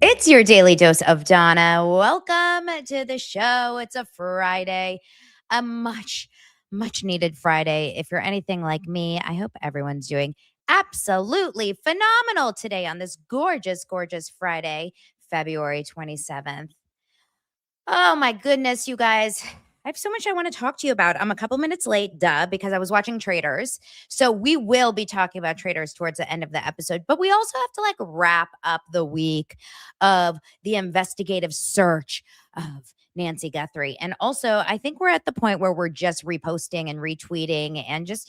It's your daily dose of Donna. Welcome to the show. It's a Friday, a much needed Friday. If you're anything like me, I hope everyone's doing absolutely phenomenal today on this gorgeous Friday, February 27th. Oh my goodness, you guys. I have so much I want to talk to you about. I'm a couple minutes late, because I was watching Traitors. So we will be talking about Traitors towards the end of the episode, but we also have to wrap up the week of the investigative search of Nancy Guthrie. And also, I think we're at the point where we're just reposting and retweeting and just,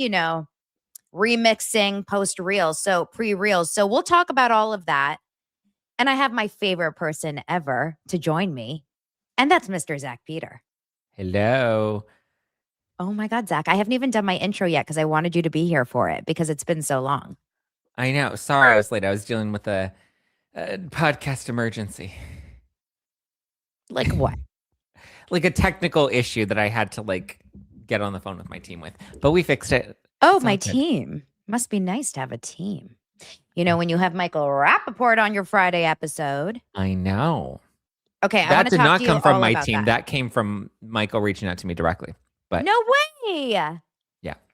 remixing post reels, so pre-reels. So we'll talk about all of that. And I have my favorite person ever to join me. And that's Mr. Zack Peter. Hello. Oh my God, Zack. I haven't even done my intro yet because I wanted you to be here for it because it's been so long. I know. Sorry I was late. I was dealing with a podcast emergency. Like what? Like a technical issue that I had to get on the phone with my team with. But we fixed it. Oh, my team. Must be nice to have a team. You know, when you have Michael Rappaport on your Friday episode. I know. Okay, that did not come from my team. That. That came from Michael reaching out to me directly. But no way. Yeah.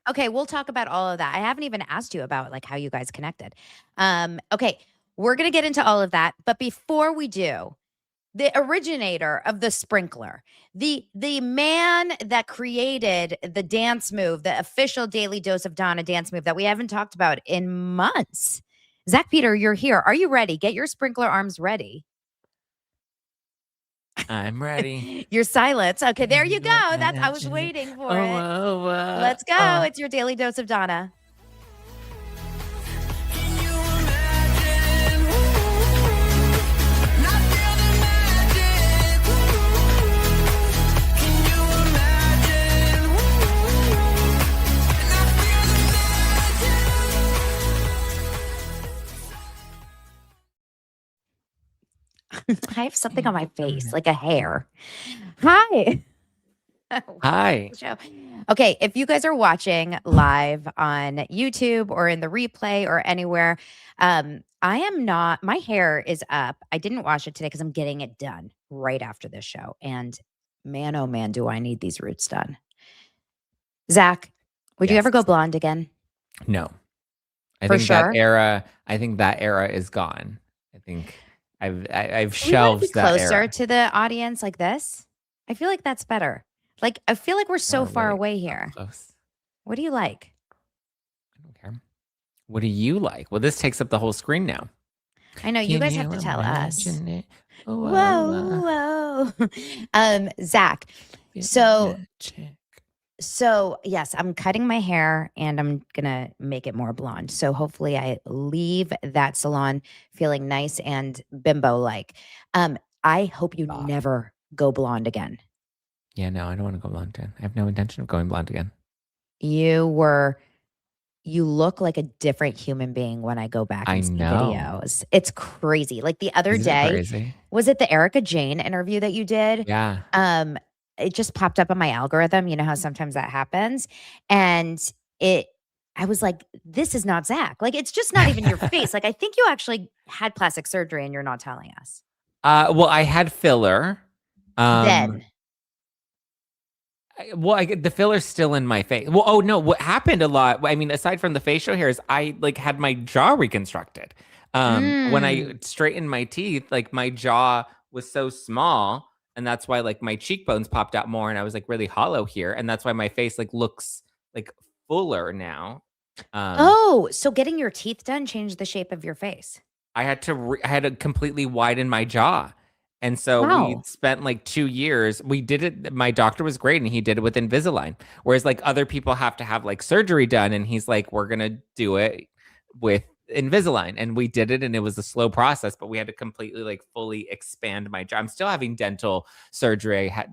Okay, we'll talk about all of that. I haven't even asked you about how you guys connected. Okay, we're gonna get into all of that, but before we do, the originator of the sprinkler, the man that created the dance move, the official Daily Dose of Donna dance move that we haven't talked about in months. Zack Peter, you're here. Are you ready? Get your sprinkler arms ready. I'm ready. Your silence. Okay, there you go. I was waiting for it. Let's go. It's your Daily Dose of Donna. I have something on my face, like a hair. Hi. Hi. Okay, if you guys are watching live on YouTube or in the replay or anywhere, I am not, my hair is up. I didn't wash it today because I'm getting it done right after this show. And man, oh man, do I need these roots done. Zack, would you ever go blonde again? No. I think that era is gone. I think I've shelved that era. Closer to the audience like this? I feel like that's better. I feel like we're so far away here. Close. What do you like? I don't care. What do you like? Well, this takes up the whole screen now. I know. You guys have to tell us. Whoa. Zack. So yes, I'm cutting my hair and I'm going to make it more blonde. So hopefully I leave that salon feeling nice and bimbo-like. I hope you never go blonde again. Yeah, no, I don't want to go blonde again. I have no intention of going blonde again. You look like a different human being when I go back and see videos. It's crazy. Like the other day, was it the Erica Jane interview that you did? Yeah. It just popped up on my algorithm. You know how sometimes that happens. And I was like, this is not Zack. It's just not even your face. I think you actually had plastic surgery and you're not telling us. Well, I had filler. Then. The filler's still in my face. Well, oh no, what happened a lot, I mean, aside from the facial hairs, I had my jaw reconstructed. When I straightened my teeth, my jaw was so small, and that's why my cheekbones popped out more, and I was really hollow here, and that's why my face looks fuller now. So getting your teeth done changed the shape of your face. I had to completely widen my jaw. And so we spent 2 years. We did it. My doctor was great, and he did it with Invisalign. Whereas other people have to have surgery done, and he's like, "We're gonna do it with Invisalign," and we did it, and it was a slow process. But we had to completely fully expand my jaw. I'm still having dental surgery. I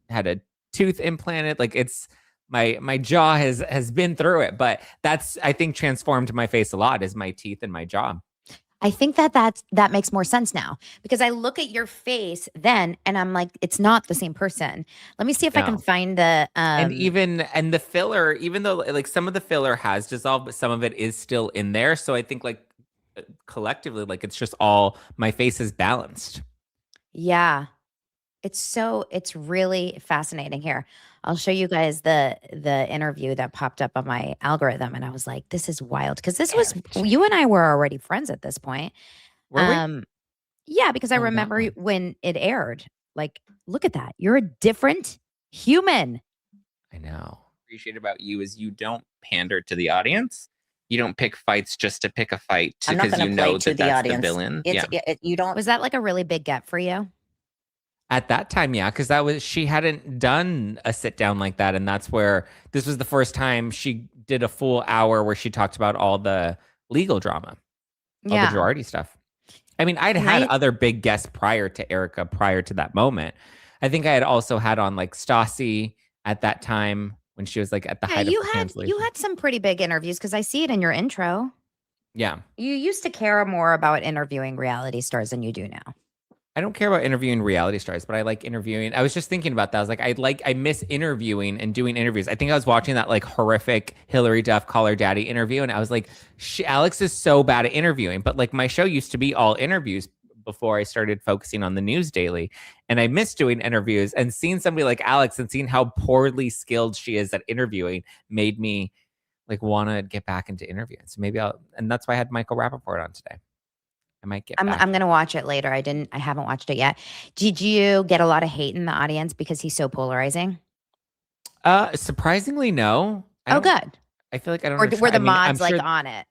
had a tooth implanted. It's my jaw has been through it, but that's, I think, transformed my face a lot, is my teeth and my jaw. I think that makes more sense now, because I look at your face then and I'm like, it's not the same person. Let me see if I can find the and the filler, even though some of the filler has dissolved, but some of it is still in there. So I think collectively, like it's just all my face is balanced. Yeah. It's really fascinating. Here, I'll show you guys the interview that popped up on my algorithm, and I was like, "This is wild," because this was you and I were already friends at this point. Were we? Yeah, because I Oh, that remember one. when it aired. Like, look at that. You're a different human. I know. Appreciate about you is you don't pander to the audience. You don't pick fights just to pick a fight I'm not because going you to play know to that the that's the audience. villain. It's Yeah. you don't. Was that like a really big get for you? At that time, yeah, because she hadn't done a sit down like that, and that's where this was the first time she did a full hour where she talked about all the legal drama, all the Yeah. Girardi stuff. I mean, I'd had other big guests prior to Erica, prior to that moment. I think I had also had on like Stassi at that time when she was like at the height of her cancellation. You had some pretty big interviews because I see it in your intro. Yeah. You used to care more about interviewing reality stars than you do now. I don't care about interviewing reality stars, but I like interviewing. I was just thinking about that. I was like, I miss interviewing and doing interviews. I think I was watching that like horrific Hillary Duff Call Her Daddy interview, and I was like, Alex is so bad at interviewing. But like my show used to be all interviews before I started focusing on the news daily, and I miss doing interviews. And seeing somebody like Alex and seeing how poorly skilled she is at interviewing made me like want to get back into interviewing. So maybe and that's why I had Michael Rappaport on today. I might get back. I'm gonna watch it later. I haven't watched it yet. Did you get a lot of hate in the audience because he's so polarizing? Surprisingly, no. Good. I feel like I don't. Or were the mods like on it?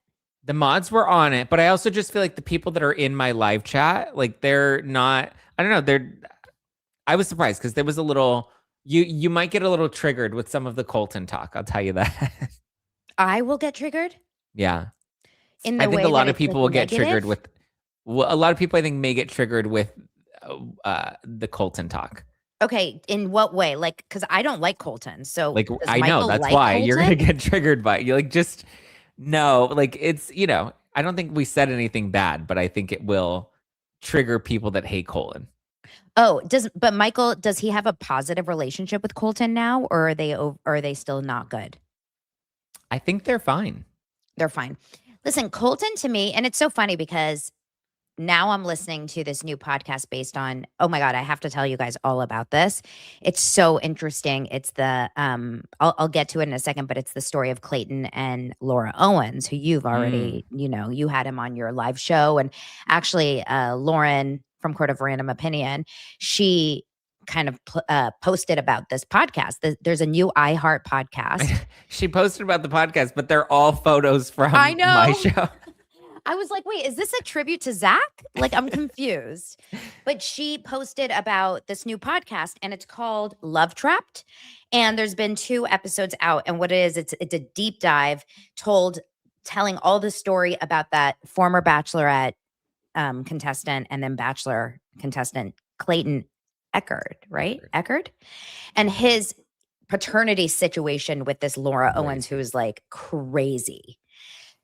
The mods were on it, but I also just feel like the people that are in my live chat, like they're not. I don't know. I was surprised because there was a little. You might get a little triggered with some of the Colton talk. I'll tell you that. I will get triggered. Yeah. In the I think way a lot that of people will get triggered with. Well, a lot of people I think may get triggered with the Colton talk. Okay, in what way? Like, because I don't like Colton, so like I know that's why you're gonna get triggered by it. You're like, just no, like it's I don't think we said anything bad, but I think it will trigger people that hate Colton. Oh, but Michael, does he have a positive relationship with Colton now, or are they still not good? I think they're fine. They're fine. Listen, Colton to me, and it's so funny because now I'm listening to this new podcast based on, oh my God, I have to tell you guys all about this. It's so interesting. It's the, I'll get to it in a second, but it's the story of Clayton and Laura Owens, who you've already, you had him on your live show. And actually, Lauren from Court of Random Opinion, she kind of posted about this podcast. There's a new iHeart podcast. She posted about the podcast, but they're all photos from my show. I was like, wait, is this a tribute to Zack? Like, I'm confused. But she posted about this new podcast, and it's called Love Trapped. And there's been 2 episodes out. And what it is, it's a deep dive telling all the story about that former Bachelorette contestant and then Bachelor contestant Clayton Echard, right? Echard? And his paternity situation with this Laura Owens, who is like crazy.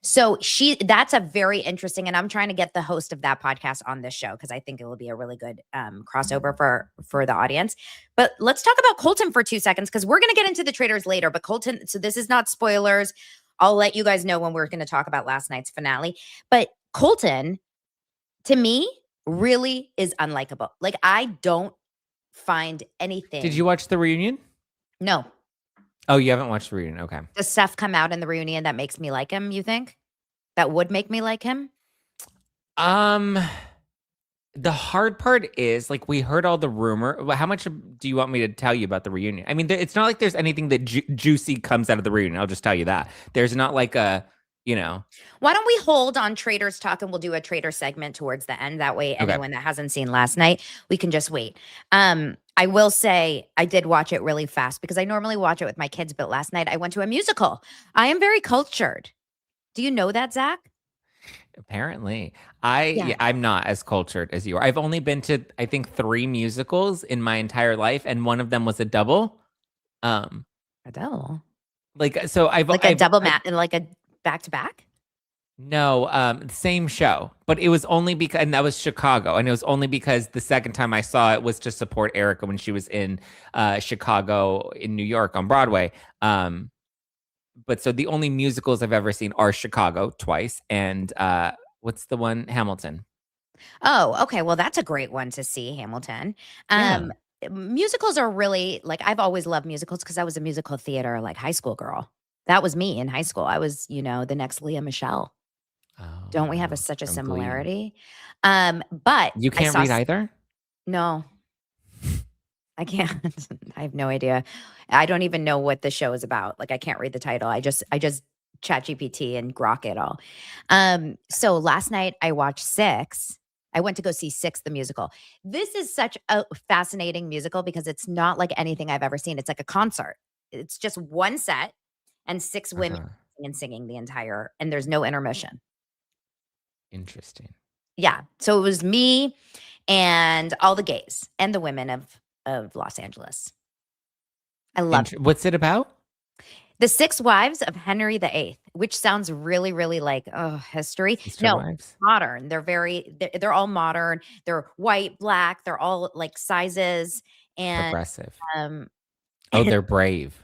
So that's a very interesting, and I'm trying to get the host of that podcast on this show because I think it will be a really good crossover for the audience. But let's talk about Colton for 2 seconds because we're going to get into the Traitors later. But Colton, so this is not spoilers. I'll let you guys know when we're going to talk about last night's finale. But Colton, to me, really is unlikable. Like, I don't find anything. Did you watch the reunion? No. Oh, you haven't watched the reunion. Okay. Does stuff come out in the reunion that makes me like him, you think? That would make me like him? The hard part is, like, we heard all the rumor. How much do you want me to tell you about the reunion? I mean, it's not like there's anything that juicy comes out of the reunion. I'll just tell you that. There's not like a, Why don't we hold on Traitors talk and we'll do a Traitor segment towards the end. That way, anyone that hasn't seen last night, we can just wait. I will say I did watch it really fast because I normally watch it with my kids, but last night I went to a musical. I am very cultured. Do you know that, Zack? Apparently. I'm not as cultured as you are. I've only been to, I think, 3 musicals in my entire life, and one of them was a double. A double? Like, so I've... Like a double like a back-to-back? No, same show, but it was only because, and that was Chicago, and it was only because the second time I saw it was to support Erica when she was in Chicago in New York on Broadway. But so the only musicals I've ever seen are Chicago twice and What's the one? Hamilton. Oh, okay. Well, that's a great one to see, Hamilton. Yeah. Musicals are really like I've always loved musicals because I was a musical theater like high school girl. That was me in high school. I was, the next Leah Michelle. Oh, Don't we have wow. such a From Glee. similarity? But You I can't saw read either? no, I can't. I have no idea. I don't even know what the show is about. Like I can't read the title. I just chat GPT and grok it all. So last night I watched Six. I went to go see Six the musical. This is such a fascinating musical because it's not like anything I've ever seen. It's like a concert. It's just one set and six women and singing the entire, and there's no intermission. Interesting. Yeah. So it was me and all the gays and the women of Los Angeles. I love it. What's it about? The Six Wives of Henry VIII, which sounds really, really like history. Wives? Modern. They're all modern. They're white, black. They're all like sizes and progressive. They're brave.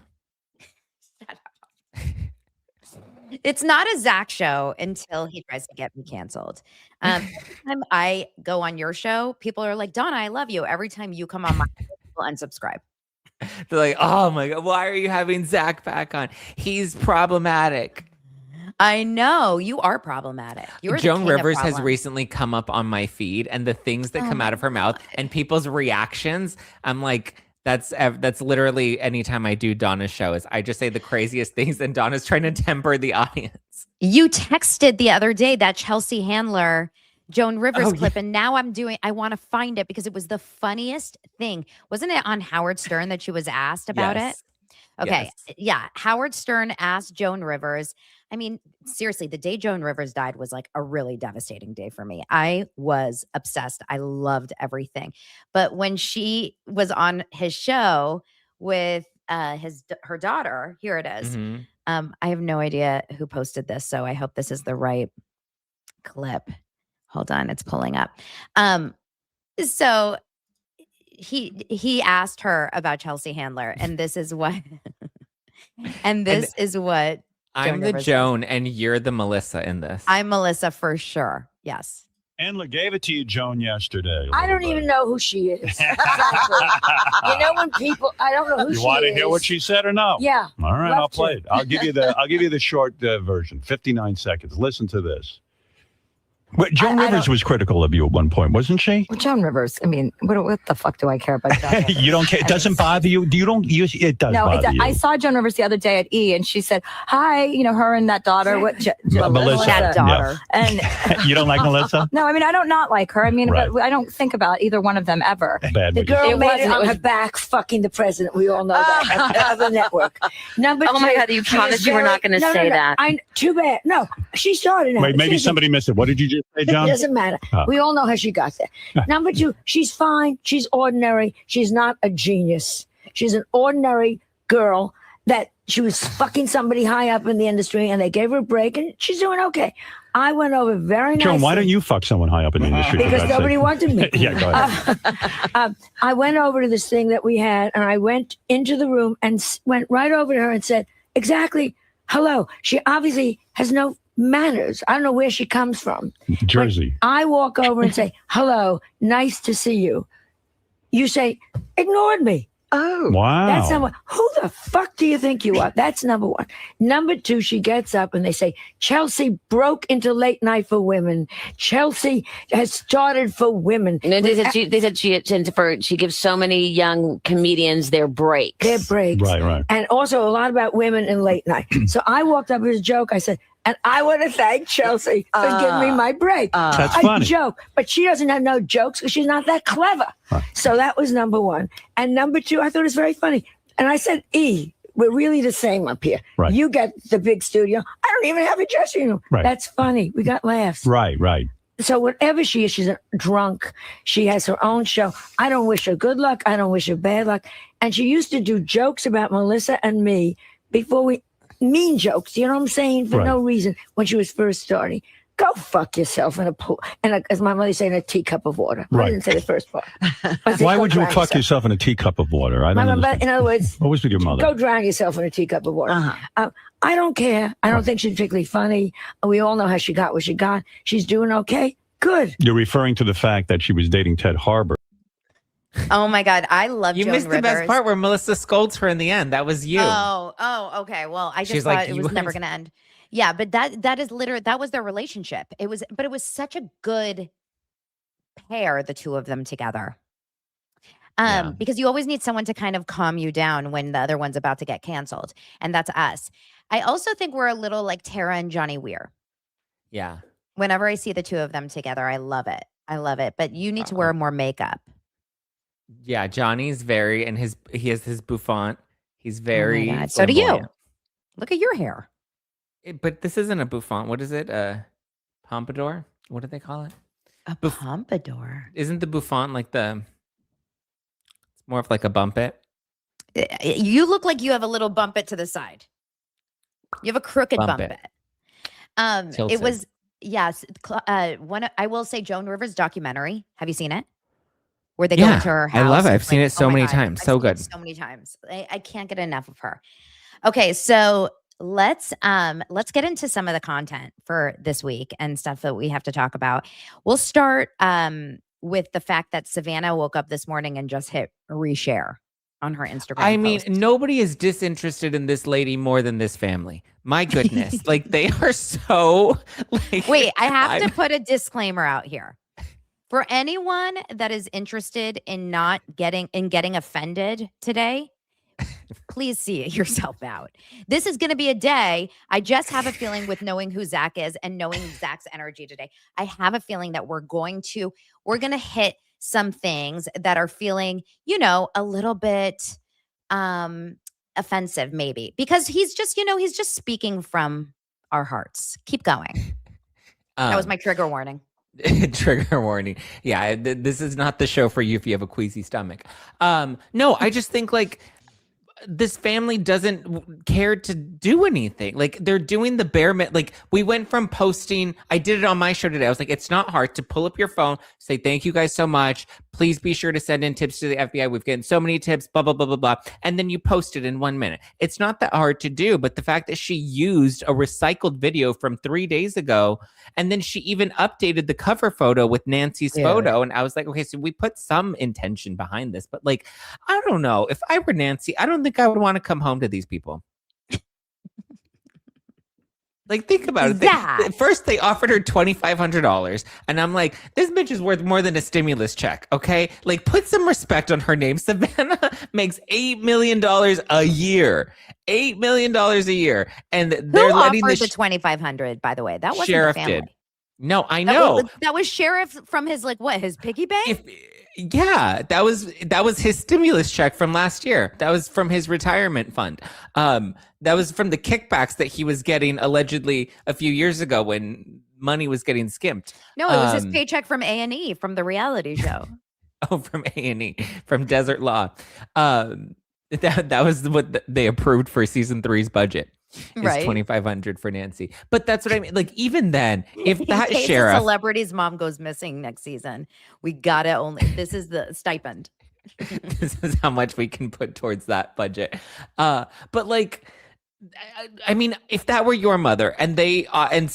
It's not a Zack show until he tries to get me canceled. Every time I go on your show, people are like, Donna, I love you. Every time you come on my show, people unsubscribe. They're like, oh my God, why are you having Zack back on? He's problematic. I know. You are problematic. Joan Rivers has recently come up on my feed, and the things that come out of her mouth and people's reactions, I'm like, that's literally anytime I do Donna's shows, I just say the craziest things, and Donna's trying to temper the audience. You texted the other day that Chelsea Handler Joan Rivers clip, and now I want to find it because it was the funniest thing. Wasn't it on Howard Stern that she was asked about it? Okay. Yes. Yeah. Howard Stern asked Joan Rivers. I mean, seriously, the day Joan Rivers died was like a really devastating day for me. I was obsessed. I loved everything. But when she was on his show with her daughter, here it is. Mm-hmm. I have no idea who posted this, so I hope this is the right clip. Hold on, it's pulling up. So he asked her about Chelsea Handler, and this is what is what I'm the Joan and you're the Melissa in this. I'm Melissa for sure. Yes. Andla gave it to you, Joan, yesterday. I don't even know who she is. Exactly. When people, I don't know who she is. You want to hear what she said or no? Yeah. All right, I'll play it. I'll give you the short version, 59 seconds. Listen to this. But Joan Rivers was critical of you at one point, wasn't she? Well, Joan Rivers. I mean, what the fuck do I care about Joan Rivers? You don't care. It doesn't bother you. It does bother you. I saw Joan Rivers the other day at E, and she said, "Hi, her and that daughter." Melissa. That daughter. Yeah. And you don't like Melissa? No, I mean I don't not like her. I mean, but I don't think about either one of them ever. Bad. The girl made it on her back, fucking the president. We all know that of the network. Number two. Oh my God! You promised you were not going to say that. Too bad. No, she started. Wait, maybe somebody missed it. What did you just say, John? It doesn't matter. We all know how she got there. Number two, she's fine. She's ordinary. She's not a genius. She's an ordinary girl that she was fucking somebody high up in the industry, and they gave her a break, and she's doing okay. I went over very nicely. Joan, why don't you fuck someone high up in the industry? Because nobody wanted me. Yeah, go ahead. I went over to this thing that we had, and I went into the room and went right over to her and said, exactly, hello. She obviously has no manners. I don't know where she comes from. Jersey. When I walk over and say, hello, nice to see you. You say, ignored me. Oh, wow. That's number one. Who the fuck do you think you are? That's number one. Number two, she gets up and they say, Chelsea broke into late night for women. Chelsea has started for women. And they said she gives so many young comedians their breaks. Their breaks. Right. And also a lot about women in late night. So I walked up as a joke. I said, and I want to thank Chelsea for giving me my break. That's a funny. Joke. But she doesn't have no jokes because she's not that clever. Huh. So that was number one. And number two, I thought it was very funny. And I said, E, we're really the same up here. Right. You get the big studio. I don't even have a dressing room. Right. That's funny. We got laughs. Right. So whatever she is, she's a drunk. She has her own show. I don't wish her good luck. I don't wish her bad luck. And she used to do jokes about Melissa and me before mean jokes, you know what I'm saying? For no reason when she was first starting. Go fuck yourself in a pool. And as my mother said, in a teacup of water. I Right. didn't say the first part. Why would you fuck yourself in a teacup of water? I don't understand. In other words, what was with your mother? Go drown yourself in a teacup of water. I don't care. I don't think she's particularly funny. We all know how she got what she got. She's doing okay. Good. You're referring to the fact that she was dating Ted Harbor. Oh my God, I love you Joan missed Rivers. the best part where Melissa scolds her in the end. That was you. Oh, okay. Well, I just thought it was never going to end. Yeah, but that is literally, that was their relationship. It was such a good pair, the two of them together. Because you always need someone to kind of calm you down when the other one's about to get canceled. And that's us. I also think we're a little like Tara and Johnny Weir. Yeah. Whenever I see the two of them together, I love it. I love it. But you need to wear more makeup. Yeah, Johnny's very, and he has his bouffant. He's very. Oh so do you. Look at your hair. But this isn't a bouffant. What is it? Pompadour? What do they call it? A pompadour. Isn't the bouffant like the? It's more of like a bump it. You look like you have a little bump it to the side. You have a crooked bump it. It was I will say Joan Rivers documentary. Have you seen it? Where they go into her house. I love it. I've seen it so many times. So good. So many times. I can't get enough of her. Okay, so let's get into some of the content for this week and stuff that we have to talk about. We'll start with the fact that Savannah woke up this morning and just hit reshare on her Instagram. I mean, nobody is disinterested in this lady more than this family. My goodness. Like they are so like Wait, I have to put a disclaimer out here. For anyone that is interested in getting offended today, please see yourself out. This is going to be a day. I just have a feeling with knowing who Zack is and knowing Zack's energy today. I have a feeling that we're going to hit some things that are feeling, a little bit offensive maybe, because he's just speaking from our hearts. Keep going. That was my trigger warning. Trigger warning. Yeah, this is not the show for you if you have a queasy stomach. No, I just think like this family doesn't care to do anything. Like they're doing the bare minimum. Like we went from posting, I did it on my show today. I was like, it's not hard to pull up your phone, say, thank you guys so much. Please be sure to send in tips to the FBI. We've gotten so many tips, blah, blah, blah, blah, blah. And then you post it in 1 minute. It's not that hard to do, but the fact that she used a recycled video from 3 days ago, and then she even updated the cover photo with Nancy's photo. And I was like, okay, so we put some intention behind this, but like, I don't know. If I were Nancy, I don't think I would want to come home to these people. Like, think about it. First, they offered her $2,500. And I'm like, this bitch is worth more than a stimulus check, okay? Like, put some respect on her name. Savannah makes $8 million a year. $8 million a year. And they're letting the $2,500, by by the way? That wasn't Sheriff the family. did. No, I know. That was Sheriff from his, his piggy bank? Yeah, that was his stimulus check from last year. That was from his retirement fund. That was from the kickbacks that he was getting allegedly a few years ago when money was getting skimped. No, it was his paycheck from A&E, from the reality show. From A&E, from Desert Law. That was what they approved for season 3's budget. Right, $2,500 for Nancy. But that's what I mean. Like, even then, if that sheriff, a celebrity's mom goes missing next season, we gotta this is the stipend. This is how much we can put towards that budget. But like, I mean, if that were your mother and they and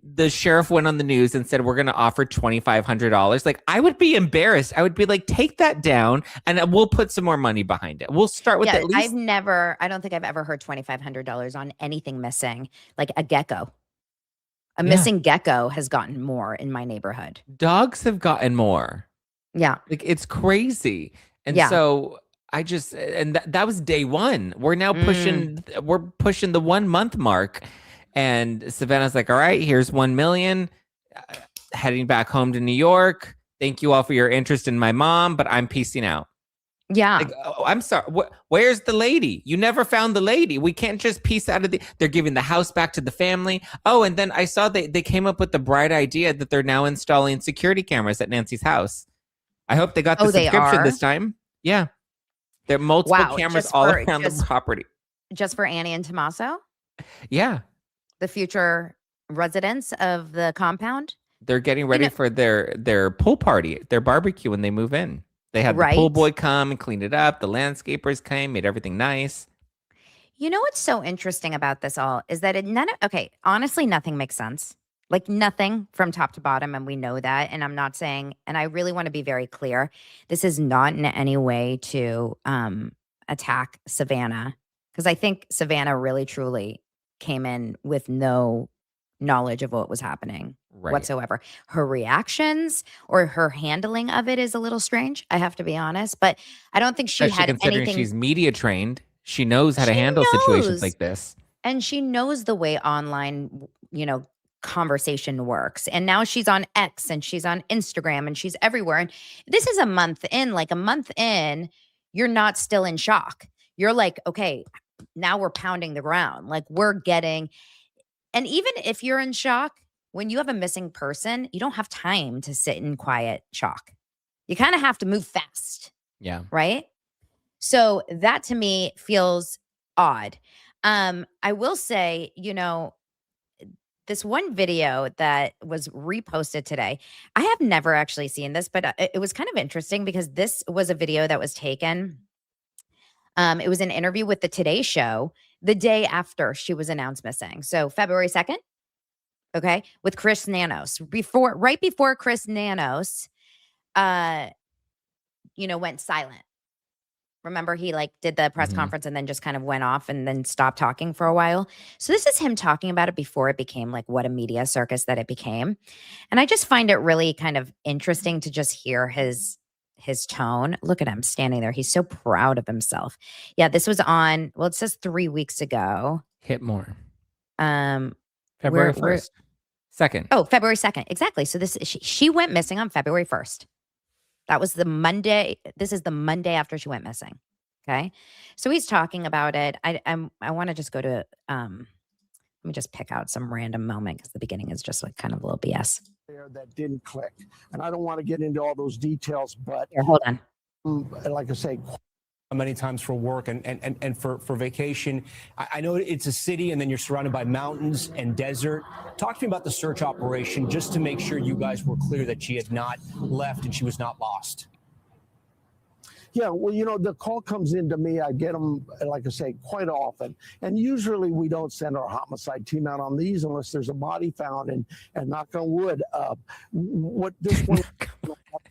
the sheriff went on the news and said we're going to offer $2,500, like I would be embarrassed. I would be like, take that down, and we'll put some more money behind it. We'll start with at least. I don't think I've ever heard $2,500 on anything missing, like a gecko. A missing gecko has gotten more in my neighborhood. Dogs have gotten more. Yeah, like it's crazy, and so. That was day one. We're now pushing the 1 month mark, and Savannah's like, all right, here's 1 million, heading back home to New York. Thank you all for your interest in my mom, but I'm peacing out. Yeah. Like, I'm sorry. Where's the lady? You never found the lady. We can't just piece out of they're giving the house back to the family. Oh, and then I saw they came up with the bright idea that they're now installing security cameras at Nancy's house. I hope they got the subscription this time. Yeah. There are multiple cameras all around the property. Just for Annie and Tommaso? Yeah. The future residents of the compound. They're getting ready for their pool party, their barbecue when they move in. They had the pool boy come and clean it up. The landscapers came, made everything nice. You know what's so interesting about this all is that honestly, nothing makes sense. Like nothing from top to bottom, and we know that. And I'm not saying, and I really want to be very clear, this is not in any way to attack Savannah, because I think Savannah really truly came in with no knowledge of what was happening whatsoever. Her reactions or her handling of it is a little strange, I have to be honest, but I don't think she had anything. She's media trained. She knows how to handle situations like this. And she knows the way online, conversation works. And now she's on X and she's on Instagram and she's everywhere. And this is a month in, you're not still in shock. You're like, okay, now we're pounding the ground. Like and even if you're in shock, when you have a missing person, you don't have time to sit in quiet shock. You kind of have to move fast. Yeah. Right? So that to me feels odd. I will say, this one video that was reposted today, I have never actually seen this, but it was kind of interesting because this was a video that was taken. It was an interview with the Today Show the day after she was announced missing. So February 2nd, okay, with Chris Nanos. Right before Chris Nanos, went silent. Remember, he did the press conference and then just kind of went off and then stopped talking for a while. So this is him talking about it before it became what a media circus that it became. And I just find it really kind of interesting to just hear his tone. Look at him standing there. He's so proud of himself. Yeah, this was on, it says 3 weeks ago. Hit more. February 1st. 2nd. Oh, February 2nd. Exactly. So she went missing on February 1st. That was the Monday. This is the Monday after she went missing. Okay. So he's talking about it. I want to just go to, let me just pick out some random moment because the beginning is just kind of a little BS. That didn't click. And I don't want to get into all those details, but here, hold on. Like I say, many times for work and for vacation. I know it's a city and then you're surrounded by mountains and desert. Talk to me about the search operation just to make sure you guys were clear that she had not left and she was not lost. Yeah, well, the call comes into me. I get them, like I say, quite often. And usually we don't send our homicide team out on these unless there's a body found. And knock on wood, what this one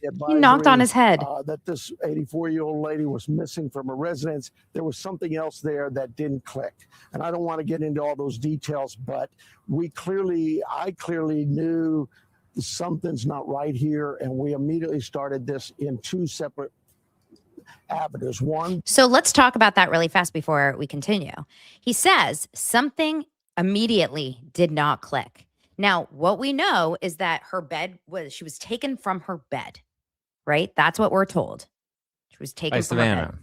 he knocked on his head. That this 84-year-old lady was missing from her residence. There was something else there that didn't click. And I don't want to get into all those details, but I clearly knew something's not right here. And we immediately started this in two separate avenues. One. So let's talk about that really fast before we continue. He says something immediately did not click. Now, what we know is that she was taken from her bed, right? That's what we're told. She was taken from Savannah.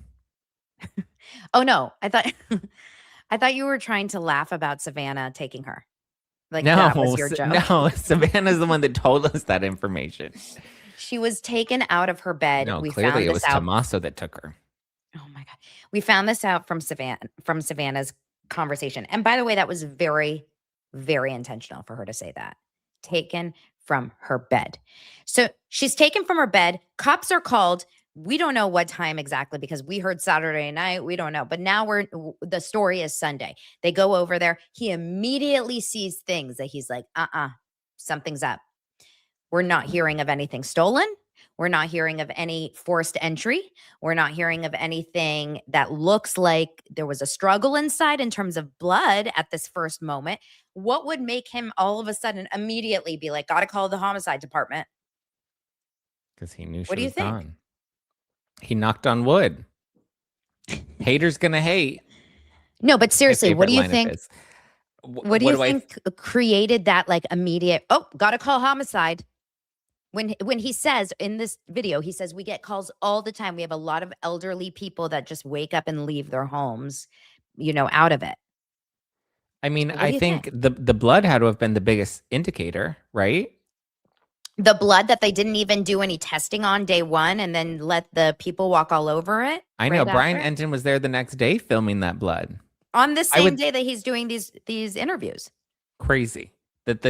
Her bed. Oh no, I thought you were trying to laugh about Savannah taking her. No, that was your joke. No, Savannah's the one that told us that information. She was taken out of her bed. No, clearly it was Tommaso that took her. Oh my God. We found this out from Savannah's conversation. And by the way, that was very, very intentional for her to say that. Taken from her bed. So she's taken from her bed. Cops are called. We don't know what time exactly because we heard Saturday night. We don't know. But now the story is Sunday. They go over there. He immediately sees things that he's like, something's up. We're not hearing of anything stolen. We're not hearing of any forced entry. We're not hearing of anything that looks like there was a struggle inside in terms of blood at this first moment. What would make him all of a sudden immediately be like, gotta call the homicide department? Because he knew she what do you was think? gone. He knocked on wood. Haters gonna hate. No, but seriously, what do you think? What do you think created that immediate, gotta call homicide? When he says in this video, he says, we get calls all the time. We have a lot of elderly people that just wake up and leave their homes, out of it. I mean, I think the blood had to have been the biggest indicator, right? The blood that they didn't even do any testing on day one and then let the people walk all over it. I know. Brian Enton was there the next day filming that blood. On the same day that he's doing these interviews. Crazy. that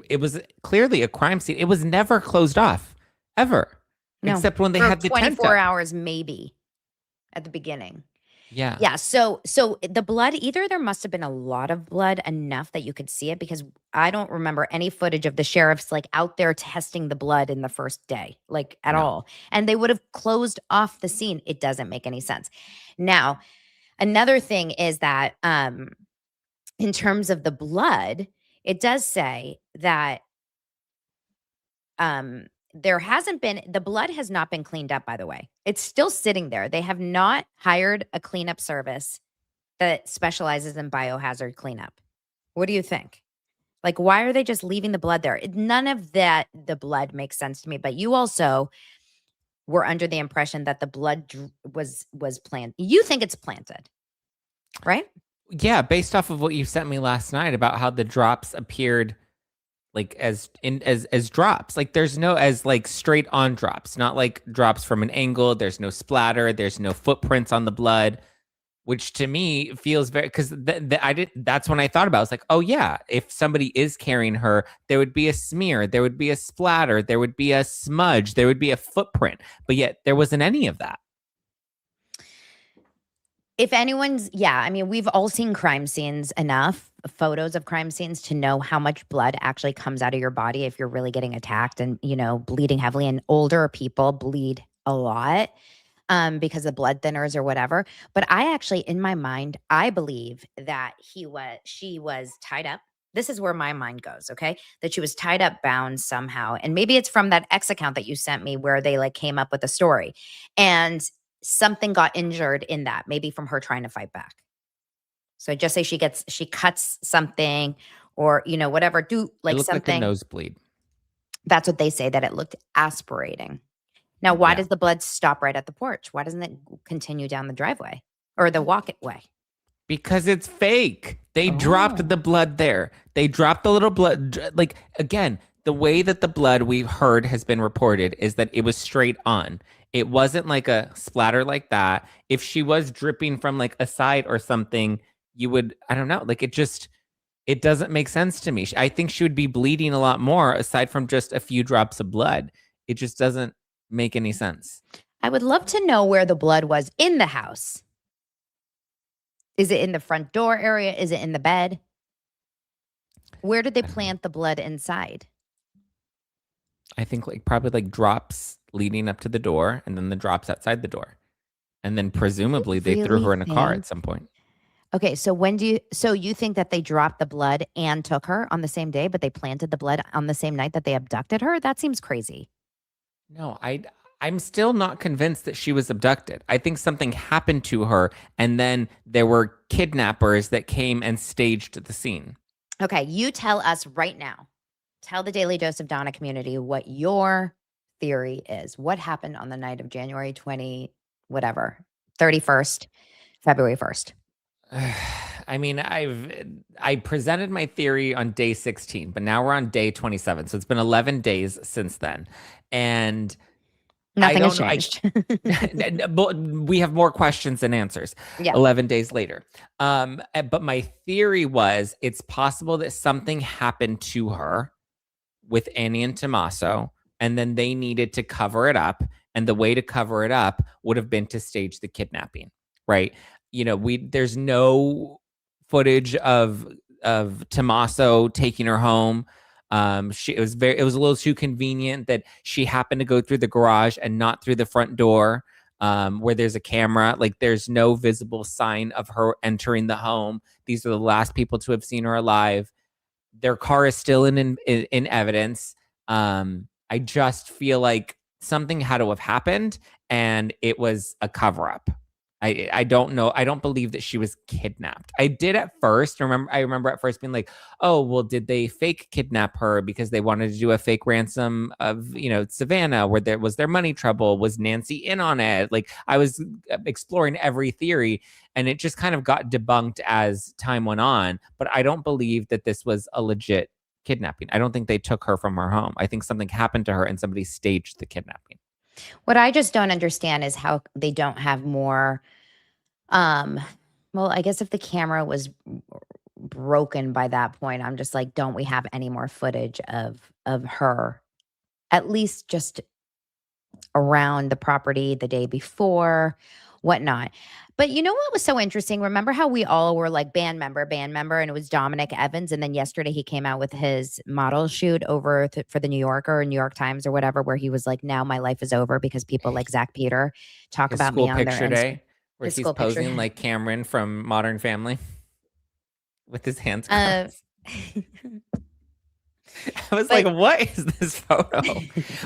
it was clearly a crime scene. It was never closed off, ever, except when they for had the tent 24 up. hours maybe at the beginning. Yeah. Yeah. So the blood, either there must have been a lot of blood, enough that you could see it, because I don't remember any footage of the sheriffs like out there testing the blood in the first day, like at all. And they would have closed off the scene. It doesn't make any sense. Now, another thing is that in terms of the blood, it does say that there hasn't been, the blood has not been cleaned up, by the way. It's still sitting there. They have not hired a cleanup service that specializes in biohazard cleanup. What do you think? Like, why are they just leaving the blood there? None of that, the blood makes sense to me. But you also were under the impression that the blood was planted. You think it's planted, right? Yeah, based off of what you sent me last night about how the drops appeared like as drops. Like there's no as like straight on drops, not like drops from an angle. There's no splatter, there's no footprints on the blood, which to me feels very, because that's when I thought about it. I was like, oh yeah, if somebody is carrying her, there would be a smear, there would be a splatter, there would be a smudge, there would be a footprint, but yet there wasn't any of that. If anyone's, yeah, I mean, we've all seen crime scenes, enough photos of crime scenes to know how much blood actually comes out of your body if you're really getting attacked and, bleeding heavily. And older people bleed a lot because of blood thinners or whatever. But I actually, in my mind, I believe that she was tied up. This is where my mind goes, okay? That she was tied up, bound somehow. And maybe it's from that X account that you sent me where they like came up with a story. And something got injured in that, maybe from her trying to fight back. So just say she cuts something or, whatever, do like something. Like a nosebleed. That's what they say, that it looked aspirating. Now, why does the blood stop right at the porch? Why doesn't it continue down the driveway or the walkway? Because it's fake. They dropped the blood there. They dropped the little blood. Like, again, the way that the blood we've heard has been reported is that it was straight on. It wasn't like a splatter like that. If she was dripping from like a side or something, you would, I don't know, like it doesn't make sense to me. I think she would be bleeding a lot more aside from just a few drops of blood. It just doesn't make any sense. I would love to know where the blood was in the house. Is it in the front door area? Is it in the bed? Where did they plant the blood inside? I think probably like drops leading up to the door and then the drops outside the door. And then presumably they threw her in a car at some point. Okay, so you think that they dropped the blood and took her on the same day, but they planted the blood on the same night that they abducted her? That seems crazy. No, I'm still not convinced that she was abducted. I think something happened to her, and then there were kidnappers that came and staged the scene. Okay, you tell us right now. Tell the Daily Dose of Donna community what your theory is. What happened on the night of January 31st, February 1st? I mean, I presented my theory on day 16, but now we're on day 27. So it's been 11 days since then. And nothing has changed. We have more questions than answers 11 days later. But my theory was it's possible that something happened to her with Annie and Tommaso, and then they needed to cover it up. And the way to cover it up would have been to stage the kidnapping, right? There's no footage of Tommaso taking her home. It was a little too convenient that she happened to go through the garage and not through the front door, where there's a camera. Like there's no visible sign of her entering the home. These are the last people to have seen her alive. Their car is still in evidence. I just feel like something had to have happened and it was a cover-up. I don't know. I don't believe that she was kidnapped. I did at first. I remember at first being like, oh, well, did they fake kidnap her because they wanted to do a fake ransom of, Savannah, where there was their money trouble? Was Nancy in on it? Like I was exploring every theory and it just kind of got debunked as time went on. But I don't believe that this was a legit kidnapping. I don't think they took her from her home. I think something happened to her and somebody staged the kidnapping. What I just don't understand is how they don't have more, well, I guess if the camera was broken by that point. I'm just like, don't we have any more footage of her, at least just around the property the day before, whatnot. But you know what was so interesting? Remember how we all were like band member, and it was Dominic Evans. And then yesterday he came out with his model shoot over for the New Yorker or New York Times or whatever, where he was like, now my life is over because people like Zack Peter talk His about school me on their picture day, where his he's school picture. posing like Cameron from Modern Family with his hands crossed. I was like, what is this photo?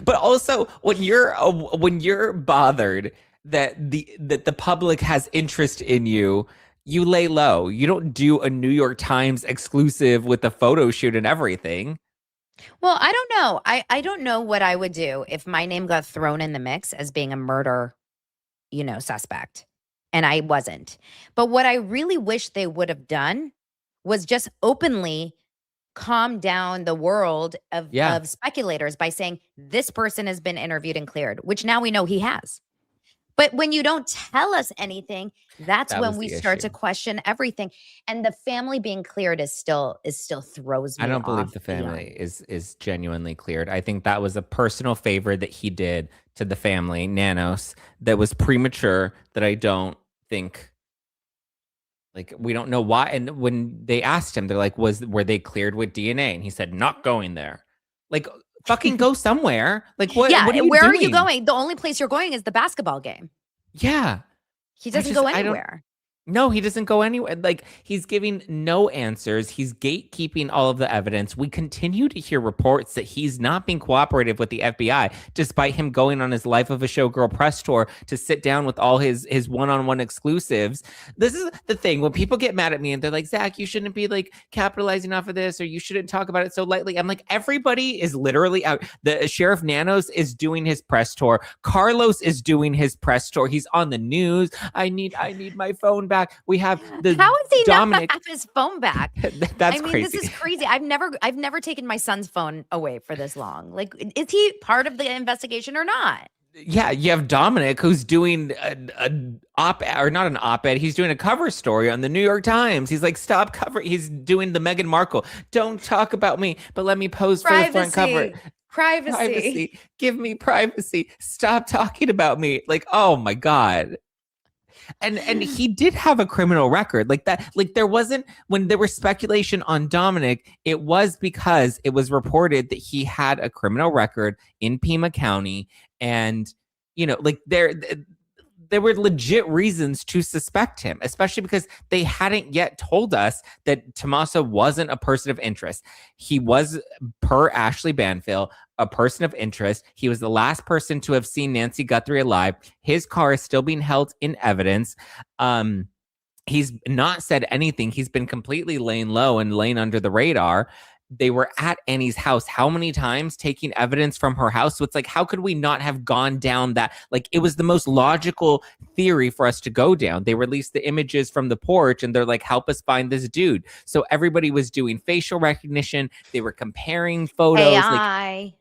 But also when you're bothered that the public has interest in you, you lay low. You don't do a New York Times exclusive with a photo shoot and everything. Well, I don't know. I don't know what I would do if my name got thrown in the mix as being a murder, suspect, and I wasn't. But what I really wish they would have done was just openly calm down the world of speculators by saying this person has been interviewed and cleared, which now we know he has. But when you don't tell us anything, that's when we start to question everything. And the family being cleared is still throws me off. I don't believe the family is genuinely cleared. I think that was a personal favor that he did to the family, Nanos, that was premature, that I don't think, like, we don't know why. And when they asked him, they're like, were they cleared with DNA? And he said, not going there. Like, fucking go somewhere. Like, what? Yeah, what are you where doing? are you going? The only place you're going is the basketball game. Yeah. He doesn't go anywhere. No, he doesn't go anywhere. Like, he's giving no answers. He's gatekeeping all of the evidence. We continue to hear reports that he's not being cooperative with the FBI, despite him going on his Life of a Showgirl press tour to sit down with all his one-on-one exclusives. This is the thing. When people get mad at me and they're like, Zach, you shouldn't be like capitalizing off of this, or you shouldn't talk about it so lightly. I'm like, everybody is literally out. The Sheriff Nanos is doing his press tour. Carlos is doing his press tour. He's on the news. I need my phone back. We have the How is he Dominic. not have his phone back? That's crazy. This is crazy. I've never taken my son's phone away for this long. Like, is he part of the investigation or not? Yeah, you have Dominic, who's doing an op-ed, or not an op-ed. He's doing a cover story on the New York Times. He's like, stop cover. He's doing the Meghan Markle. Don't talk about me, but let me pose for the front cover. Privacy. Give me privacy. Stop talking about me. Like, oh my God. And he did have a criminal record like that. Like, there wasn't, when there was speculation on Dominic, it was because it was reported that he had a criminal record in Pima County. And, like there were legit reasons to suspect him, especially because they hadn't yet told us that Tommaso wasn't a person of interest. He was, per Ashley Banfield, a person of interest. He was the last person to have seen Nancy Guthrie alive. His car is still being held in evidence. He's not said anything. He's been completely laying low and laying under the radar. They were at Annie's house how many times, taking evidence from her house? So it's like, how could we not have gone down that? Like, it was the most logical theory for us to go down. They released the images from the porch and they're like, help us find this dude. So everybody was doing facial recognition. They were comparing photos.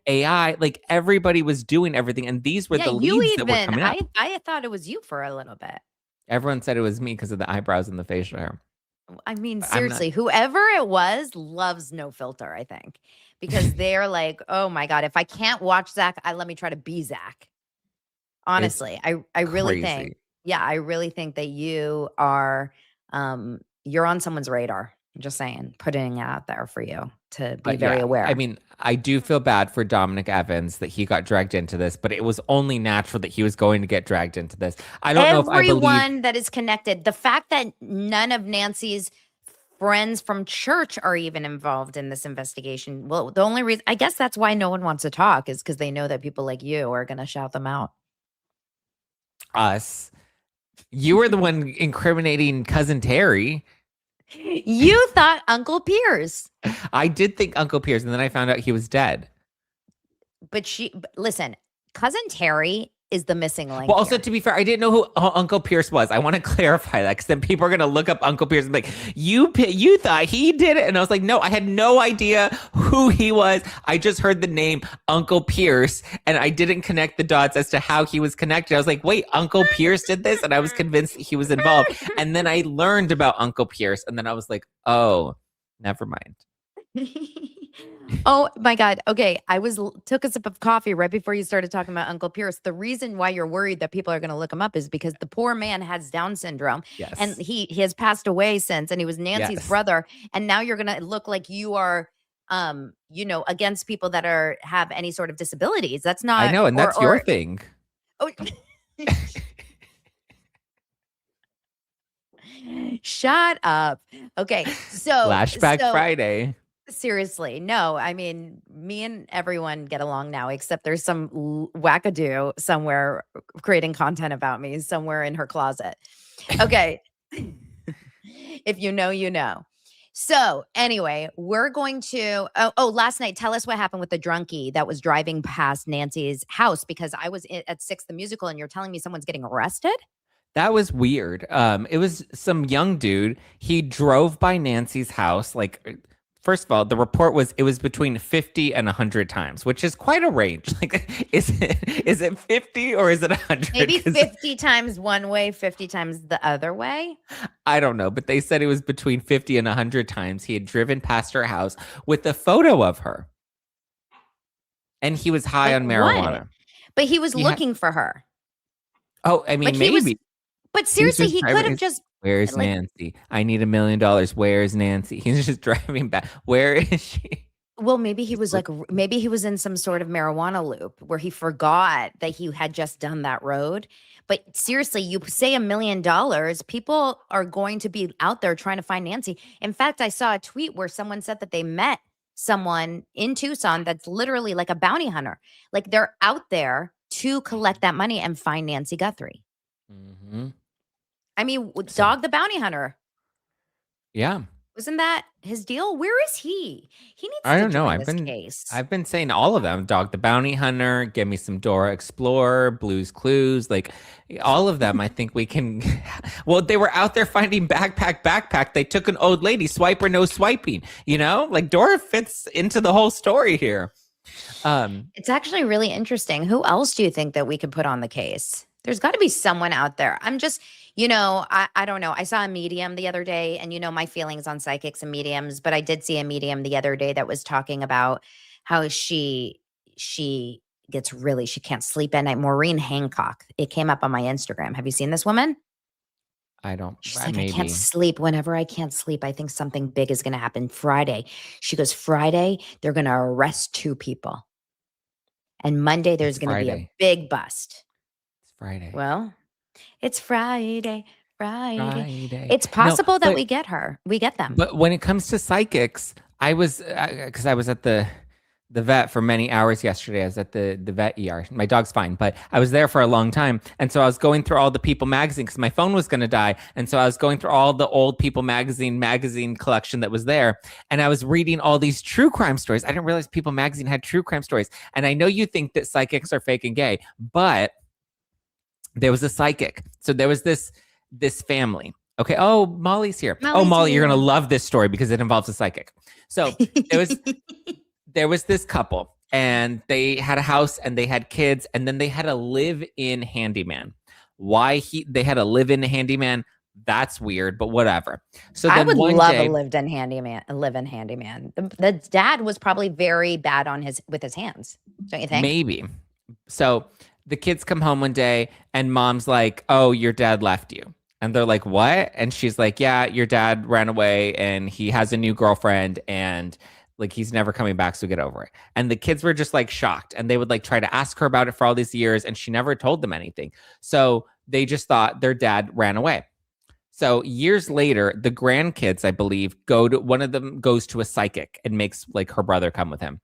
AI. Like, everybody was doing everything. And these were the leads that were coming up. I thought it was you for a little bit. Everyone said it was me because of the eyebrows and the facial hair. I mean, seriously, whoever it was loves no filter, I think, because they're like, oh my God, if I can't watch Zach, let me try to be Zach. Honestly, I really think, I really think that you are, you're on someone's radar. I'm just saying, putting it out there for you to be very aware. I mean, I do feel bad for Dominic Evans that he got dragged into this, but it was only natural that he was going to get dragged into this. I don't know if I believe everyone that is connected. The fact that none of Nancy's friends from church are even involved in this investigation. Well, the only reason, I guess that's why no one wants to talk, is because they know that people like you are going to shout them out. Us. You were the one incriminating Cousin Terry. You thought Uncle Piers. I did think Uncle Piers, and then I found out he was dead. But listen, Cousin Terry is the missing link. Well, also, to be fair, I didn't know who Uncle Pierce was. I want to clarify that, because then people are going to look up Uncle Pierce and be like, you thought he did it? And I was like, no, I had no idea who he was. I just heard the name Uncle Pierce, and I didn't connect the dots as to how he was connected. I was like, wait, Uncle Pierce did this? And I was convinced that he was involved. And then I learned about Uncle Pierce, and then I was like, oh, Never mind. Oh my God. Okay. Took a sip of coffee right before you started talking about Uncle Pierce. The reason why you're worried that people are going to look him up is because the poor man has Down syndrome. Yes. And he has passed away since, and he was Nancy's brother. And now you're going to look like you are, against people that have any sort of disabilities. That's not. I know. And that's your thing. Oh, shut up. Okay. So Flashback Friday. Seriously, no. I mean, me and everyone get along now, except there's some wackadoo somewhere creating content about me somewhere in her closet. Okay. If you know, you know. So anyway, we're going to, last night, tell us what happened with the drunkie that was driving past Nancy's house, because I was at Six the Musical and you're telling me someone's getting arrested? That was weird. It was some young dude. He drove by Nancy's house, like, first of all, the report was it was between 50 and 100 times, which is quite a range. Like, is it 50 or is it 100? Maybe 50 times one way, 50 times the other way. I don't know, but they said it was between 50 and 100 times he had driven past her house with a photo of her. And he was high on marijuana. What? But he was looking for her. Oh, I mean, maybe. But seriously, he could have just... Where's Nancy? I need $1 million. Where's Nancy? He's just driving back. Where is she? Well, maybe he was in some sort of marijuana loop where he forgot that he had just done that road. But seriously, you say $1 million, people are going to be out there trying to find Nancy. In fact, I saw a tweet where someone said that they met someone in Tucson that's literally like a bounty hunter. Like, they're out there to collect that money and find Nancy Guthrie. Mm-hmm. I mean, Dog the Bounty Hunter. Yeah. Wasn't that his deal? Where is he? He needs I to don't know. I've been saying all of them. Dog the Bounty Hunter, Give Me Some Dora Explorer, Blue's Clues, like all of them. I think we can. Well, they were out there finding backpack. They took an old lady, swipe or no swiping, like Dora fits into the whole story here. It's actually really interesting. Who else do you think that we could put on the case? There's got to be someone out there. I'm just, I don't know. I saw a medium the other day, and my feelings on psychics and mediums, but I did see a medium the other day that was talking about how she can't sleep at night. Maureen Hancock. It came up on my Instagram. Have you seen this woman? I don't. She's like, I can't sleep. Whenever I can't sleep, I think something big is going to happen. Friday. She goes, Friday, they're going to arrest 2 people. And Monday, there's going to be a big bust. Friday. Well, it's Friday. It's possible that we get them. But when it comes to psychics, I was because I was at the vet for many hours yesterday. I was at the vet ER. My dog's fine, but I was there for a long time. And so I was going through all the People magazine because my phone was going to die. And so I was going through all the old People magazine collection that was there. And I was reading all these true crime stories. I didn't realize People magazine had true crime stories. And I know you think that psychics are fake and gay, but there was a psychic. So there was this family. Okay. Oh, Molly's here. Molly, you're going to love this story because it involves a psychic. So there was this couple, and they had a house and they had kids, and then they had a live-in handyman. Why they had a live-in handyman? That's weird, but whatever. So I would love a live-in handyman. The dad was probably very bad with his hands. Don't you think? Maybe. So the kids come home one day and mom's like, oh, your dad left you. And they're like, what? And she's like, yeah, your dad ran away and he has a new girlfriend and like he's never coming back, so get over it. And the kids were just like shocked, and they would like try to ask her about it for all these years, and she never told them anything. So they just thought their dad ran away. So years later, the grandkids, I believe, one of them goes to a psychic and makes like her brother come with him.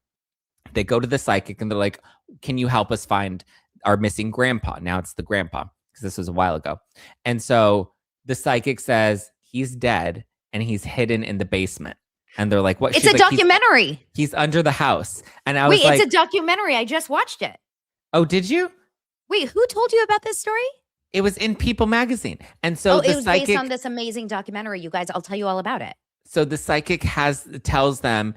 They go to the psychic and they're like, can you help us find our missing grandpa? Now it's the grandpa, because this was a while ago. And so the psychic says he's dead and he's hidden in the basement. And they're like, what? It's a documentary. He's under the house. And I was like, it's a documentary. I just watched it. Oh, did you? Wait, who told you about this story? It was in People magazine. And so it was based on this amazing documentary. You guys, I'll tell you all about it. So the psychic tells them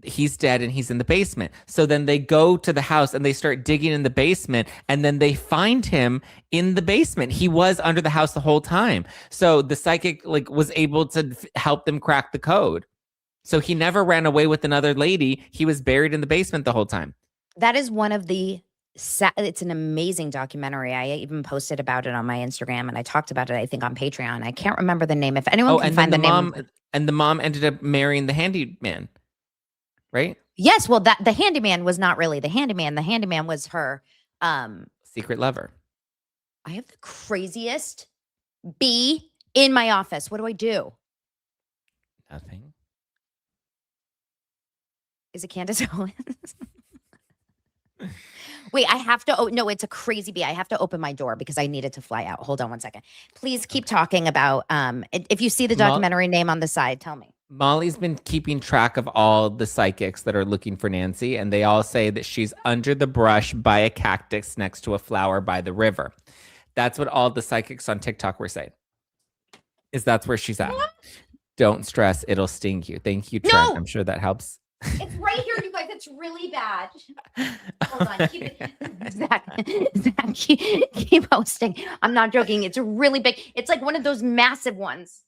he's dead and he's in the basement. So then they go to the house and they start digging in the basement, and then they find him in the basement. He was under the house the whole time. So the psychic like was able to help them crack the code. So he never ran away with another lady. He was buried in the basement the whole time. That is one of the it's an amazing documentary. I even posted about it on my Instagram, and I talked about it, I think, on Patreon. I can't remember the name. If anyone can find the name. And the mom ended up marrying the handyman, right? Yes. Well, the handyman was not really the handyman. The handyman was her secret lover. I have the craziest bee in my office. What do I do? Nothing. Is it Candace Owens? Wait, I have to. Oh, no, it's a crazy bee. I have to open my door because I need it to fly out. Hold on one second. Please keep talking about. If you see the documentary name on the side, tell me. Molly's been keeping track of all the psychics that are looking for Nancy, and they all say that she's under the brush by a cactus next to a flower by the river. That's what all the psychics on TikTok were saying. That's where she's at. Don't stress. It'll sting you. Thank you, Trent. No! I'm sure that helps. It's right here, you guys. It's really bad. Hold on. Zach, keep posting. I'm not joking. It's really big. It's like one of those massive ones.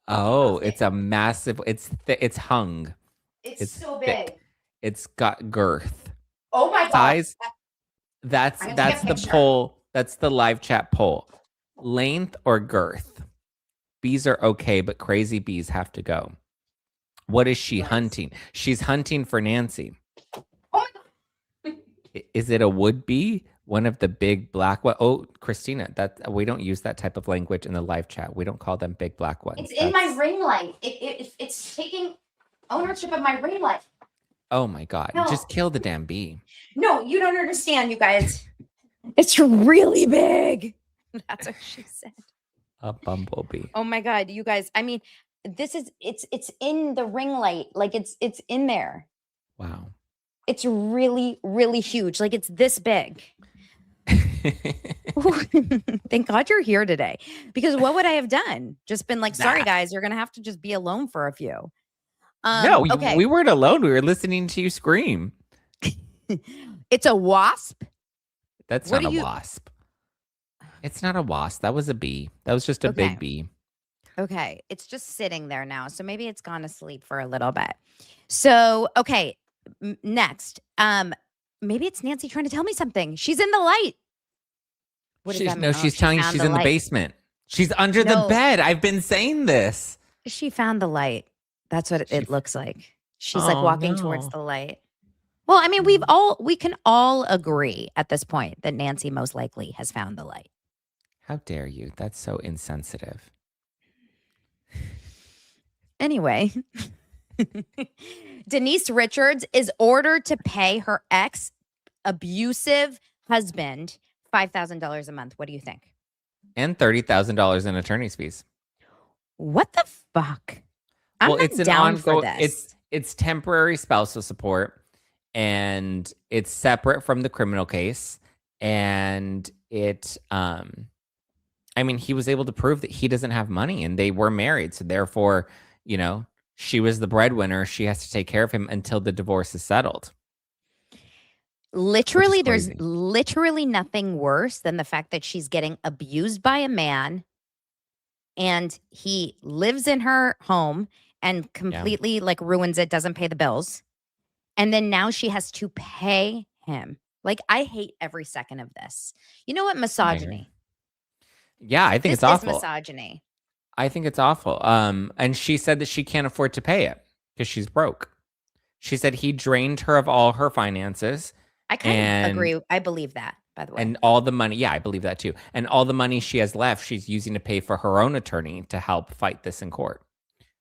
Oh, it's a massive. It's hung. It's so big. Thick. It's got girth. Oh my god. Size. That's the poll. That's the live chat poll. Length or girth? Bees are okay, but crazy bees have to go. What is she hunting? She's hunting for Nancy. Oh my god. Is it a wood bee? One of the big black ones? Oh, Christina, we don't use that type of language in the live chat. We don't call them big black ones. It's in my ring light. It's taking ownership of my ring light. Oh my god. No. Just kill the damn bee. No, you don't understand, you guys. It's really big. That's what she said. A bumblebee. Oh my god, you guys. I mean, it's in the ring light. Like it's in there. Wow. It's really, really huge. Like it's this big. Thank God you're here today. Because what would I have done? Just been like, sorry guys, you're gonna have to just be alone for a few. No, okay. We weren't alone. We were listening to you scream. It's a wasp. That's not a wasp. It's not a wasp. That was a bee. That was just a big bee. Okay. It's just sitting there now. So maybe it's gone to sleep for a little bit. So, okay. Next. Maybe it's Nancy trying to tell me something. She's in the light. What does that mean? She's telling you she's in the basement. She's under the bed. I've been saying this. She found the light. That's what it looks like. She's like walking towards the light. Well, I mean, we can all agree at this point that Nancy most likely has found the light. How dare you? That's so insensitive. Anyway, Denise Richards is ordered to pay her ex-abusive husband $5,000 a month. What do you think? And $30,000 in attorney's fees. What the fuck? I'm not down for this. It's temporary spousal support, and it's separate from the criminal case. And I mean, he was able to prove that he doesn't have money, and they were married. So therefore, she was the breadwinner. She has to take care of him until the divorce is settled. Literally, there's literally nothing worse than the fact that she's getting abused by a man, and he lives in her home and completely ruins it, doesn't pay the bills. And then now she has to pay him. Like, I hate every second of this. You know what? Misogyny. Yeah, I think it's awful. This is misogyny. I think it's awful. And she said that she can't afford to pay it because she's broke. She said he drained her of all her finances. I kind of agree. I believe that, by the way. And all the money. Yeah, I believe that too. And all the money she has left, she's using to pay for her own attorney to help fight this in court.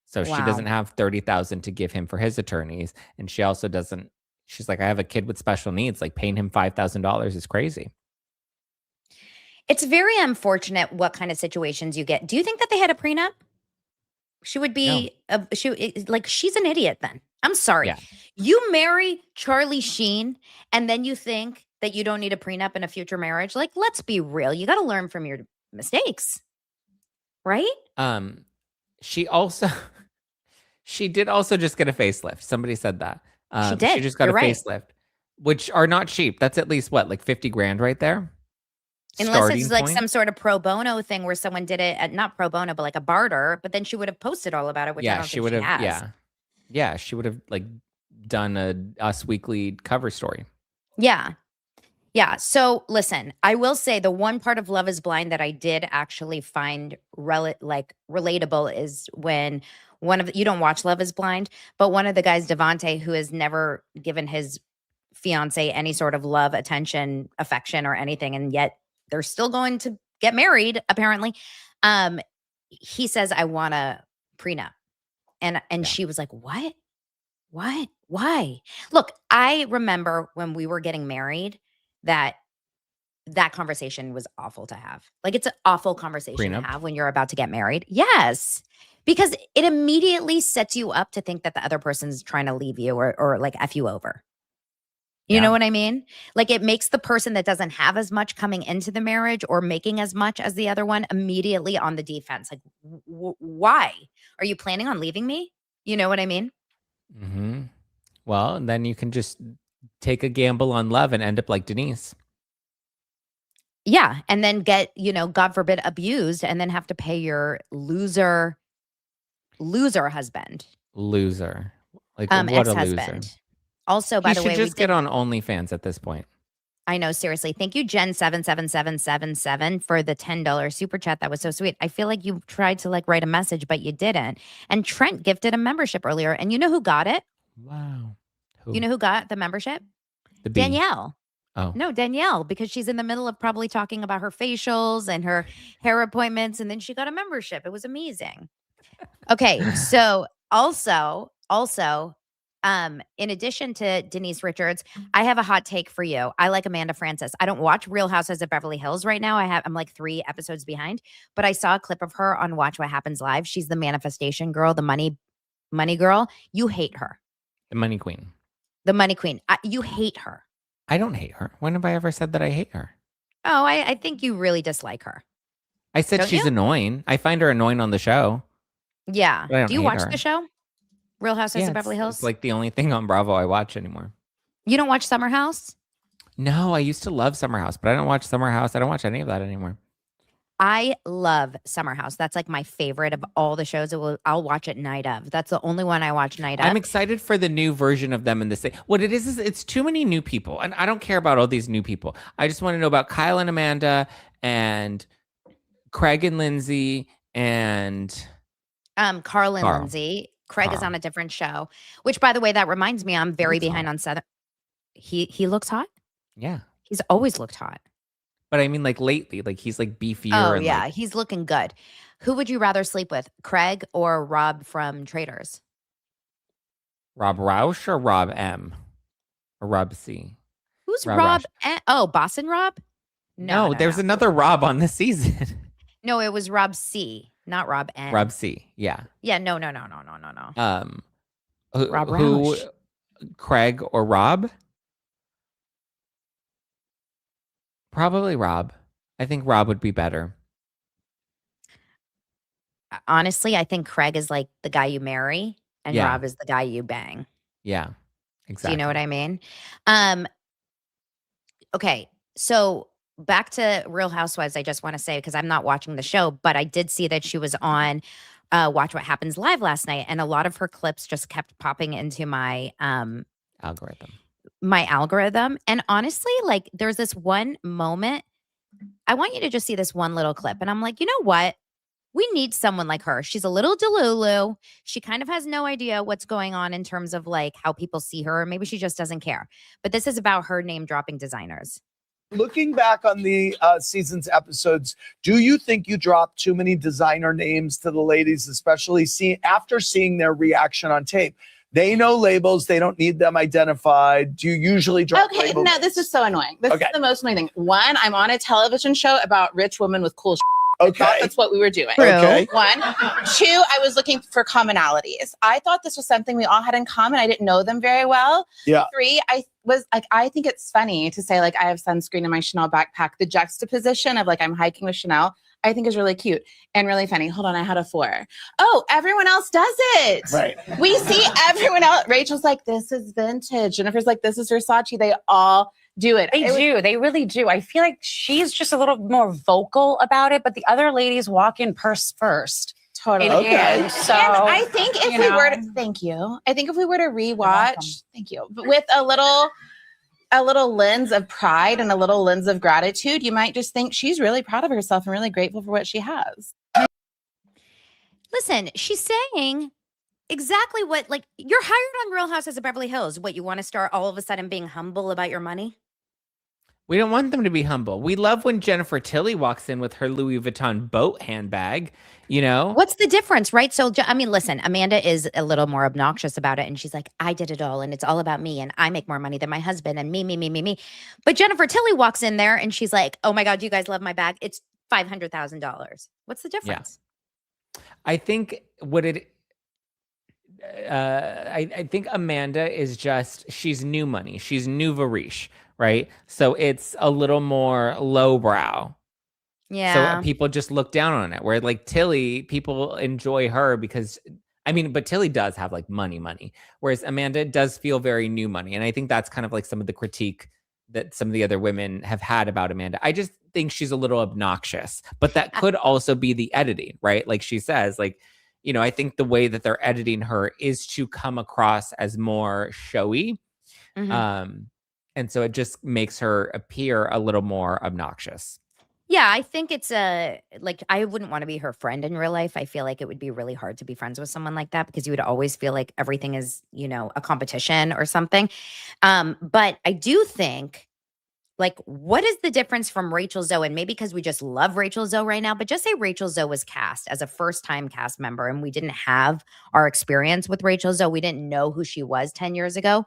So she doesn't have $30,000 to give him for his attorneys. And she also doesn't. She's like, I have a kid with special needs. Like, paying him $5,000 is crazy. It's very unfortunate what kind of situations you get. Do you think that they had a prenup? She would be she's an idiot then. I'm sorry. Yeah. You marry Charlie Sheen and then you think that you don't need a prenup in a future marriage. Like, let's be real. You got to learn from your mistakes. Right? She did also just get a facelift. Somebody said that. She did. She just got a facelift, which are not cheap. That's at least like $50,000 right there. Unless it's like some sort of pro bono thing where someone did it at not pro bono, but like a barter. But then she would have posted all about it. Which she would have. Yeah, she would have like done a Us Weekly cover story. Yeah. Yeah. So listen, I will say the one part of Love is Blind that I did actually find relatable is when you don't watch Love is Blind, but one of the guys, Devontae, who has never given his fiance any sort of love, attention, affection, or anything, and yet they're still going to get married, apparently. He says, I want a prenup. And she was like, what? What? Why? Look, I remember when we were getting married that conversation was awful to have. Like, it's an awful conversation Prenup? to have when you're about to get married. Yes. Because it immediately sets you up to think that the other person's trying to leave you or like F you over. You know what I mean? Like, it makes the person that doesn't have as much coming into the marriage or making as much as the other one immediately on the defense. Like, why? Are you planning on leaving me? You know what I mean? Mm-hmm. Well, then you can just take a gamble on love and end up like Denise. Yeah. And then get, God forbid, abused and then have to pay your loser husband. Loser. Like, what ex-husband. a loser. Also, by the way, we should just get on OnlyFans at this point. I know, seriously. Thank you, Jen77777 for the $10 super chat. That was so sweet. I feel like you tried to like write a message, but you didn't. And Trent gifted a membership earlier. And you know who got it? Wow. Who? You know who got the membership? The bee. Danielle. Oh. No, Danielle, because she's in the middle of probably talking about her facials and her hair appointments. And then she got a membership. It was amazing. Okay. So also, in addition to Denise Richards, I have a hot take for you. I like Amanda Francis. I don't watch Real Housewives of Beverly Hills right now. I'm like 3 episodes behind, but I saw a clip of her on Watch What Happens Live. She's the manifestation girl, the money girl. You hate her. The money queen. The money queen. You hate her. I don't hate her. When have I ever said that I hate her? Oh, I think you really dislike her. I said Don't she's you? annoying. I find her annoying on the show. Yeah. But I don't Do you hate watch her. the show? Real Housewives of Beverly Hills? It's like the only thing on Bravo I watch anymore. You don't watch Summer House? No, I used to love Summer House, but I don't watch Summer House. I don't watch any of that anymore. I love Summer House. That's like my favorite of all the shows. I'll watch it night of. That's the only one I watch night of. I'm excited for the new version of them in this. What it is it's too many new people. And I don't care about all these new people. I just want to know about Kyle and Amanda and Craig and Lindsay and Carl and Lindsay. Craig is on a different show, which, by the way, that reminds me, I'm very behind on Southern. He looks hot. Yeah. He's always looked hot. But I mean, like lately, like he's like beefier. Oh, and yeah. like, He's looking good. Who would you rather sleep with, Craig or Rob from Traitors? Rob Roush or Rob M? Or Rob C? Who's Rob? Oh, Boston Rob? No, there's another Rob on this season. No, it was Rob C, not Rob N. Rob C, yeah. Yeah, no. Rob Roush. Craig or Rob? Probably Rob. I think Rob would be better. Honestly, I think Craig is like the guy you marry and Rob is the guy you bang. Yeah, exactly. Do you know what I mean? Okay, so back to Real Housewives, I just want to say, because I'm not watching the show, but I did see that she was on Watch What Happens Live last night, and a lot of her clips just kept popping into my algorithm. And honestly, like, there's this one moment. I want you to just see this one little clip. And I'm like, you know what? We need someone like her. She's a little delulu. She kind of has no idea what's going on in terms of like how people see her. Maybe she just doesn't care. But this is about her name dropping designers. Looking back on the season's episodes, do you think you dropped too many designer names to the ladies, especially after seeing their reaction on tape? They know labels. They don't need them identified. Do you usually drop labels? No, this is so annoying. This is the most annoying thing. One, I'm on a television show about rich women with cool Okay. I thought that's what we were doing. True. Okay. One. Two, I was looking for commonalities. I thought this was something we all had in common. I didn't know them very well. Yeah. Three, I think it's funny to say, like, I have sunscreen in my Chanel backpack. The juxtaposition of, like, I'm hiking with Chanel, I think is really cute and really funny. Hold on, I had a 4. Oh, everyone else does it. Right. We see everyone else. Rachel's like, this is vintage. Jennifer's like, this is Versace. They all do it. They really do. I feel like she's just a little more vocal about it, but the other ladies walk in purse first. Totally. Okay. And I think if we were to, thank you. I think if we were to rewatch, thank you, but with a little lens of pride and a little lens of gratitude, you might just think she's really proud of herself and really grateful for what she has. Listen, she's saying exactly what, like, you're hired on Real Houses of Beverly Hills. What, you want to start all of a sudden being humble about your money? We don't want them to be humble. We love when Jennifer Tilly walks in with her Louis Vuitton boat handbag, What's the difference, right? So, I mean, listen, Amanda is a little more obnoxious about it. And she's like, I did it all. And it's all about me. And I make more money than my husband. And me. But Jennifer Tilly walks in there and she's like, oh my God, you guys love my bag. It's $500,000. What's the difference? Yeah. I think I think Amanda is she's new money. She's nouveau-riche, right? So it's a little more lowbrow. Yeah. So people just look down on it. Where like Tilly, people enjoy her because, but Tilly does have like money. Whereas Amanda does feel very new money. And I think that's kind of like some of the critique that some of the other women have had about Amanda. I just think she's a little obnoxious, but that could also be the editing, right? Like she says, like, I think the way that they're editing her is to come across as more showy. Mm-hmm. And so it just makes her appear a little more obnoxious. Yeah, I think it's like, I wouldn't want to be her friend in real life. I feel like it would be really hard to be friends with someone like that because you would always feel like everything is, a competition or something. But I do think, like, what is the difference from Rachel Zoe? And maybe because we just love Rachel Zoe right now, but just say Rachel Zoe was cast as a first-time cast member and we didn't have our experience with Rachel Zoe. We didn't know who she was 10 years ago.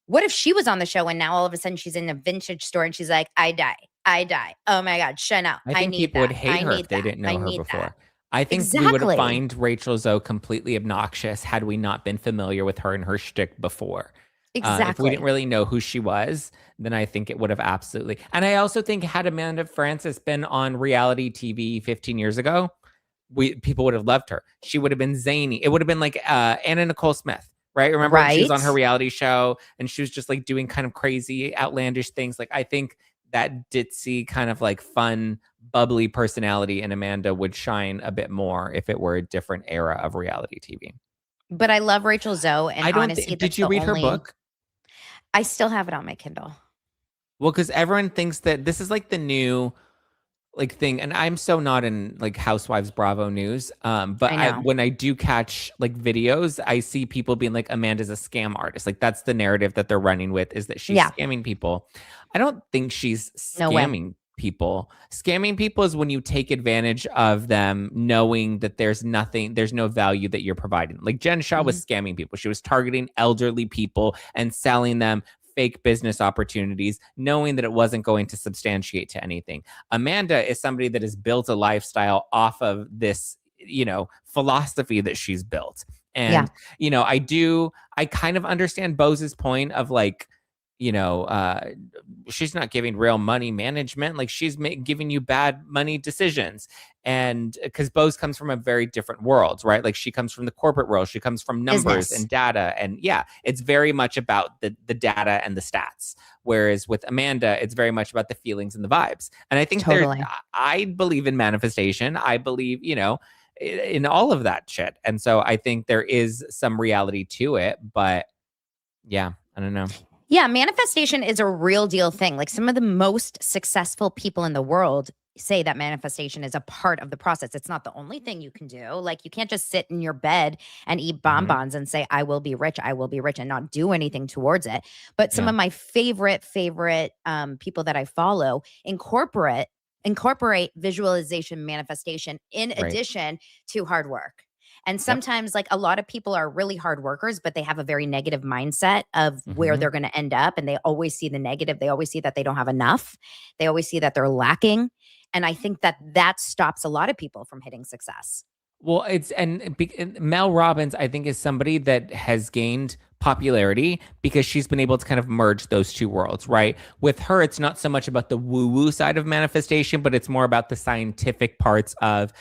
What if she was on the show and now all of a sudden she's in a vintage store and she's like, I die. Oh my God, Chanel. I think people would hate her if they didn't know her before. I think we would find Rachel Zoe completely obnoxious had we not been familiar with her and her shtick before. Exactly. If we didn't really know who she was, then I think it would have absolutely. And I also think had Amanda Francis been on reality TV 15 years ago, people would have loved her. She would have been zany. It would have been like Anna Nicole Smith. Right. Remember when she was on her reality show and she was just like doing kind of crazy, outlandish things. Like I think that ditzy kind of like fun, bubbly personality in Amanda would shine a bit more if it were a different era of reality TV. But I love Rachel Zoe. And honestly, did you read her book? I still have it on my Kindle. Well, because everyone thinks that this is like the new like thing, and I'm so not in like Housewives Bravo news, but when I do catch like videos, I see people being like, Amanda's a scam artist. Like that's the narrative that they're running with, is that she's scamming people. I don't think she's scamming people. Scamming people is when you take advantage of them knowing that there's no value that you're providing. Like Jen Shah was scamming people. She was targeting elderly people and selling them fake business opportunities, knowing that it wasn't going to substantiate to anything. Amanda is somebody that has built a lifestyle off of this, philosophy that she's built. And, I kind of understand Bose's point of like, she's not giving real money management. Like she's giving you bad money decisions. And because Bose comes from a very different world, right? Like she comes from the corporate world. She comes from numbers and data. And it's very much about the data and the stats. Whereas with Amanda, it's very much about the feelings and the vibes. And I think I believe in manifestation. I believe, in all of that shit. And so I think there is some reality to it, but I don't know. Yeah, manifestation is a real deal thing. Like some of the most successful people in the world say that manifestation is a part of the process. It's not the only thing you can do. Like you can't just sit in your bed and eat bonbons and say, I will be rich, and not do anything towards it. But some of my favorite people that I follow incorporate visualization, manifestation in addition to hard work. And sometimes like a lot of people are really hard workers, but they have a very negative mindset of where they're going to end up. And they always see the negative. They always see that they don't have enough. They always see that they're lacking. And I think that stops a lot of people from hitting success. Well, Mel Robbins, I think, is somebody that has gained popularity because she's been able to kind of merge those two worlds, right? With her, it's not so much about the woo-woo side of manifestation, but it's more about the scientific parts of,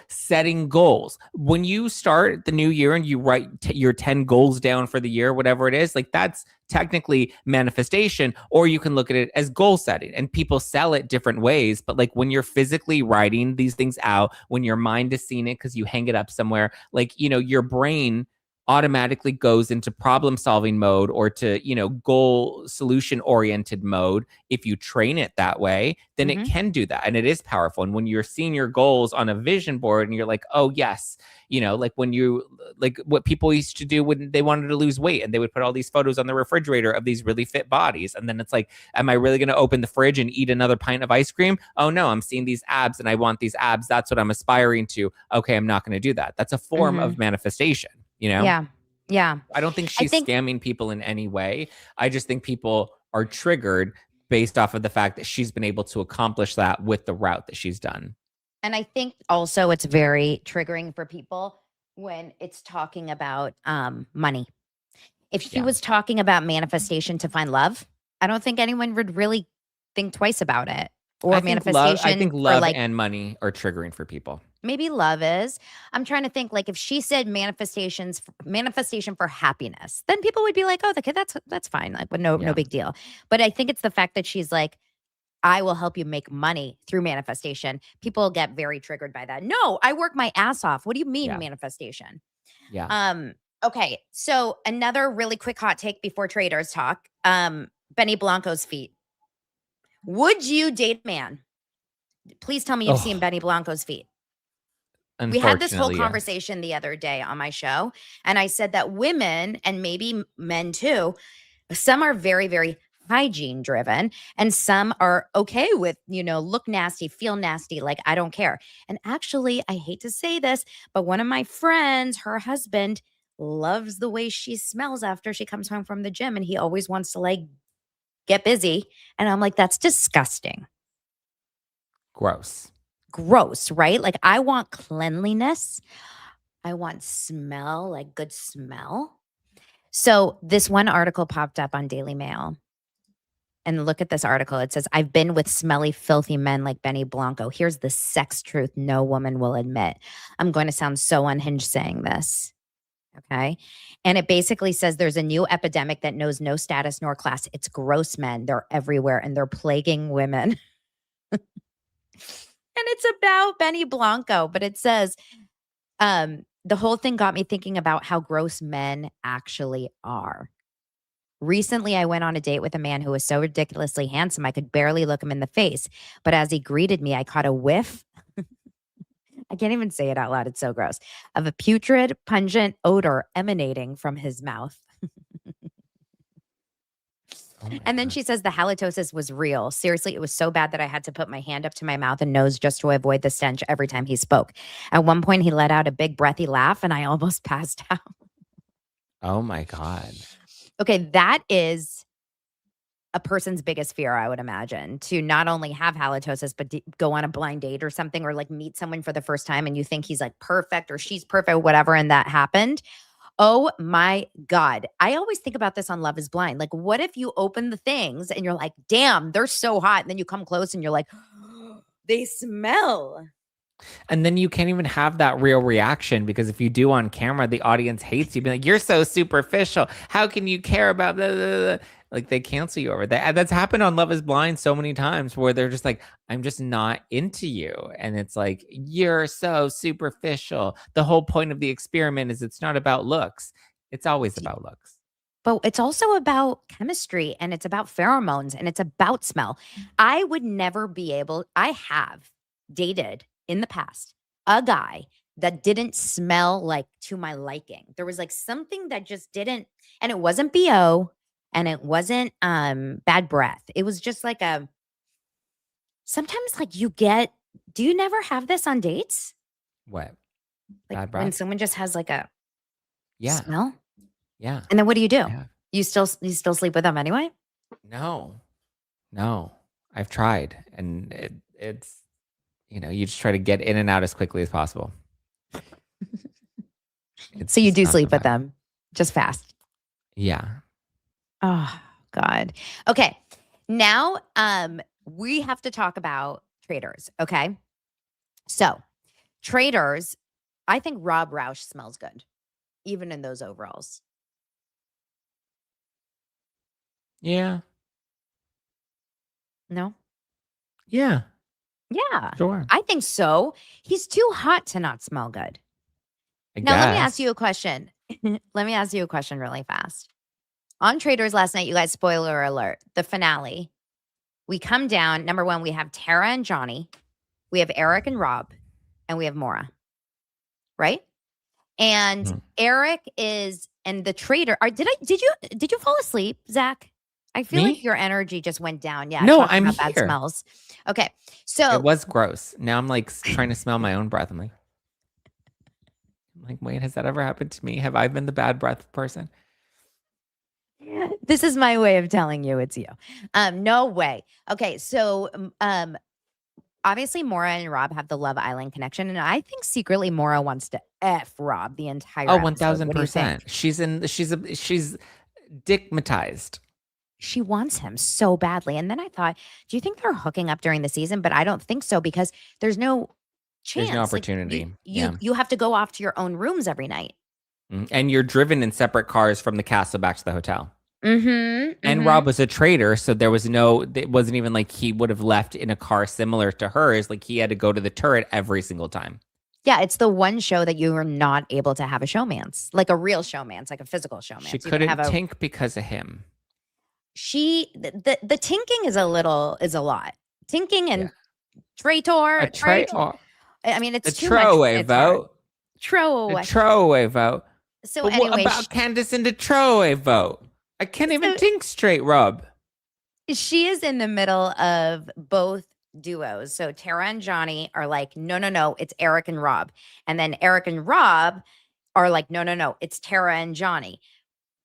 setting goals. When you start the new year and you write your 10 goals down for the year, whatever it is, like that's technically manifestation, or you can look at it as goal setting, and people sell it different ways. But like when you're physically writing these things out, when your mind is seeing it because you hang it up somewhere, like, your brain automatically goes into problem solving mode or to, goal solution oriented mode. If you train it that way, then it can do that. And it is powerful. And when you're seeing your goals on a vision board and you're like, oh yes, like when you, like what people used to do when they wanted to lose weight, and they would put all these photos on the refrigerator of these really fit bodies. And then it's like, am I really going to open the fridge and eat another pint of ice cream? Oh no, I'm seeing these abs and I want these abs. That's what I'm aspiring to. Okay, I'm not going to do that. That's a form of manifestation. Yeah. I don't think she's scamming people in any way. I just think people are triggered based off of the fact that she's been able to accomplish that with the route that she's done. And I think also it's very triggering for people when it's talking about money. If she was talking about manifestation to find love, I don't think anyone would really think twice about it. Or manifestation. I think love and money are triggering for people. Maybe love is. I'm trying to think, like if she said manifestation for happiness, then people would be like, oh, okay, that's fine. Like, but no big deal. But I think it's the fact that she's like, I will help you make money through manifestation. People get very triggered by that. No, I work my ass off. What do you mean manifestation? Yeah. Okay. So another really quick hot take before Traitors talk. Benny Blanco's feet. Would you date a man? Please tell me you've seen Benny Blanco's feet. We had this whole conversation the other day on my show, and I said that women, and maybe men too, some are very, very hygiene driven, and some are okay with, look nasty, feel nasty, like I don't care. And actually, I hate to say this, but one of my friends, her husband, loves the way she smells after she comes home from the gym, and he always wants to like get busy. And I'm like, that's disgusting. Gross, right? Like I want cleanliness. I want smell, like good smell. So this one article popped up on Daily Mail. And look at this article. It says, I've been with smelly, filthy men like Benny Blanco. Here's the sex truth no woman will admit. I'm going to sound so unhinged saying this. Okay. And it basically says there's a new epidemic that knows no status nor class. It's gross men. They're everywhere and they're plaguing women. And it's about Benny Blanco, but it says the whole thing got me thinking about how gross men actually are. Recently, I went on a date with a man who was so ridiculously handsome, I could barely look him in the face. But as he greeted me, I caught a whiff. I can't even say it out loud. It's so gross. Of a putrid, pungent odor emanating from his mouth. And then she says the halitosis was real. Seriously, it was so bad that I had to put my hand up to my mouth and nose just to avoid the stench every time he spoke. At one point, he let out a big breathy laugh and I almost passed out. Oh my God. Okay, that is a person's biggest fear, I would imagine, to not only have halitosis, but go on a blind date or something, or like meet someone for the first time and you think he's like perfect or she's perfect or whatever, and that happened. Oh my God. I always think about this on Love is Blind. Like, what if you open the things and you're like, damn, they're so hot. And then you come close and you're like, oh, they smell. And then you can't even have that real reaction because if you do on camera, the audience hates you. Be like, you're so superficial. How can you care about blah, blah, blah? Like they cancel you over that. That's happened on Love is Blind so many times where they're just like, I'm just not into you. And it's like, you're so superficial. The whole point of the experiment is it's not about looks. It's always about looks. But it's also about chemistry and it's about pheromones and it's about smell. I would never be able, I have dated in the past a guy that didn't smell like to my liking. There was like something that just didn't, and it wasn't BO. And it wasn't bad breath. It was just like sometimes like do you never have this on dates? What? Like bad breath? when someone just has like a smell? Yeah. And then what do? Yeah. You still sleep with them anyway? No. I've tried. And it's, you just try to get in and out as quickly as possible. So you do sleep with them just fast. Yeah. Oh God. Okay. Now we have to talk about Traitors. Okay. So Traitors, I think Rob Roush smells good, even in those overalls. Yeah. No? Yeah. Yeah. Sure. I think so. He's too hot to not smell good. I Now, let me guess. ask you a question. Let me ask you a question really fast. On Traitors last night, you guys, spoiler alert, the finale, we come down. Number one, we have Tara and Johnny. We have Eric and Rob. And we have Maura. Right? And Eric is, and the traitor. Did you fall asleep, Zach? I feel Me? like your energy just went down. Yeah. No, talking I'm about bad here. smells. Okay. So It was gross. Now I'm like trying to smell my own breath. I'm like, wait, has that ever happened to me? Have I been the bad breath person? this is my way of telling you it's you. No way. Okay. So obviously Maura and Rob have the Love Island connection, and I think secretly Maura wants to F Rob the entire Oh, episode. What do you think? 1000%. She's dickmatized. She wants him so badly. And then I thought, do you think they're hooking up during the season? But I don't think so, because there's no chance. There's no Like, opportunity. you have to go off to your own rooms every night. And you're driven in separate cars from the castle back to the hotel. Mm-hmm. And Rob was a traitor, so it wasn't even like he would have left in a car similar to hers. Like, he had to go to the turret every single time. Yeah, it's the one show that you are not able to have a showmance, like a real showmance, like a physical showmance. She couldn't tink because of him. The tinking is a lot. Tinking and traitor. I mean, it's too much. Throwaway vote. Throwaway. Throwaway vote. So but anyway, what about Candace in the throwaway vote? I can't even think straight, Rob. She is in the middle of both duos. So Tara and Johnny are like, no, it's Eric and Rob. And then Eric and Rob are like, no, it's Tara and Johnny.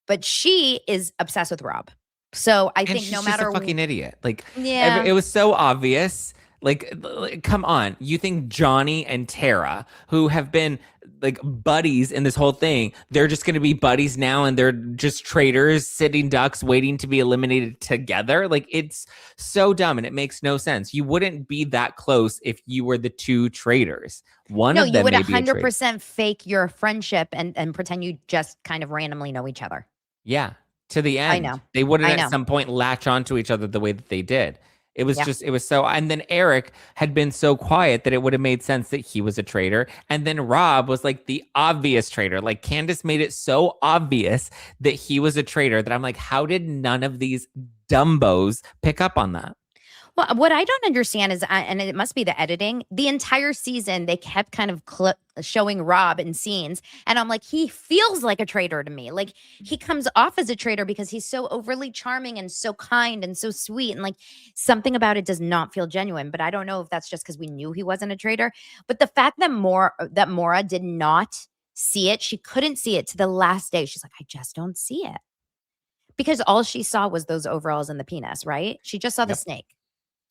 But she is obsessed with Rob. So I think she's no just matter a fucking idiot. Like, yeah, it was so obvious. Like, come on. You think Johnny and Tara, who have been like buddies in this whole thing, they're just going to be buddies now, and they're just traitors, sitting ducks, waiting to be eliminated together? Like, it's so dumb, and it makes no sense. You wouldn't be that close if you were the two traitors. One of them, you would may be a traitor. 100% fake your friendship and pretend you just kind of randomly know each other. Yeah. To the end. I know. They wouldn't at some point latch onto each other the way that they did. It was it was so, and then Eric had been so quiet that it would have made sense that he was a traitor. And then Rob was like the obvious traitor. Like, Candace made it so obvious that he was a traitor that I'm like, how did none of these dumbos pick up on that? Well, what I don't understand is, and it must be the editing, the entire season, they kept kind of showing Rob in scenes. And I'm like, he feels like a traitor to me. Like, he comes off as a traitor because he's so overly charming and so kind and so sweet. And like, something about it does not feel genuine. But I don't know if that's just because we knew he wasn't a traitor. But the fact that Maura did not see it, she couldn't see it to the last day. She's like, I just don't see it. Because all she saw was those overalls and the penis, right? She just saw the snake.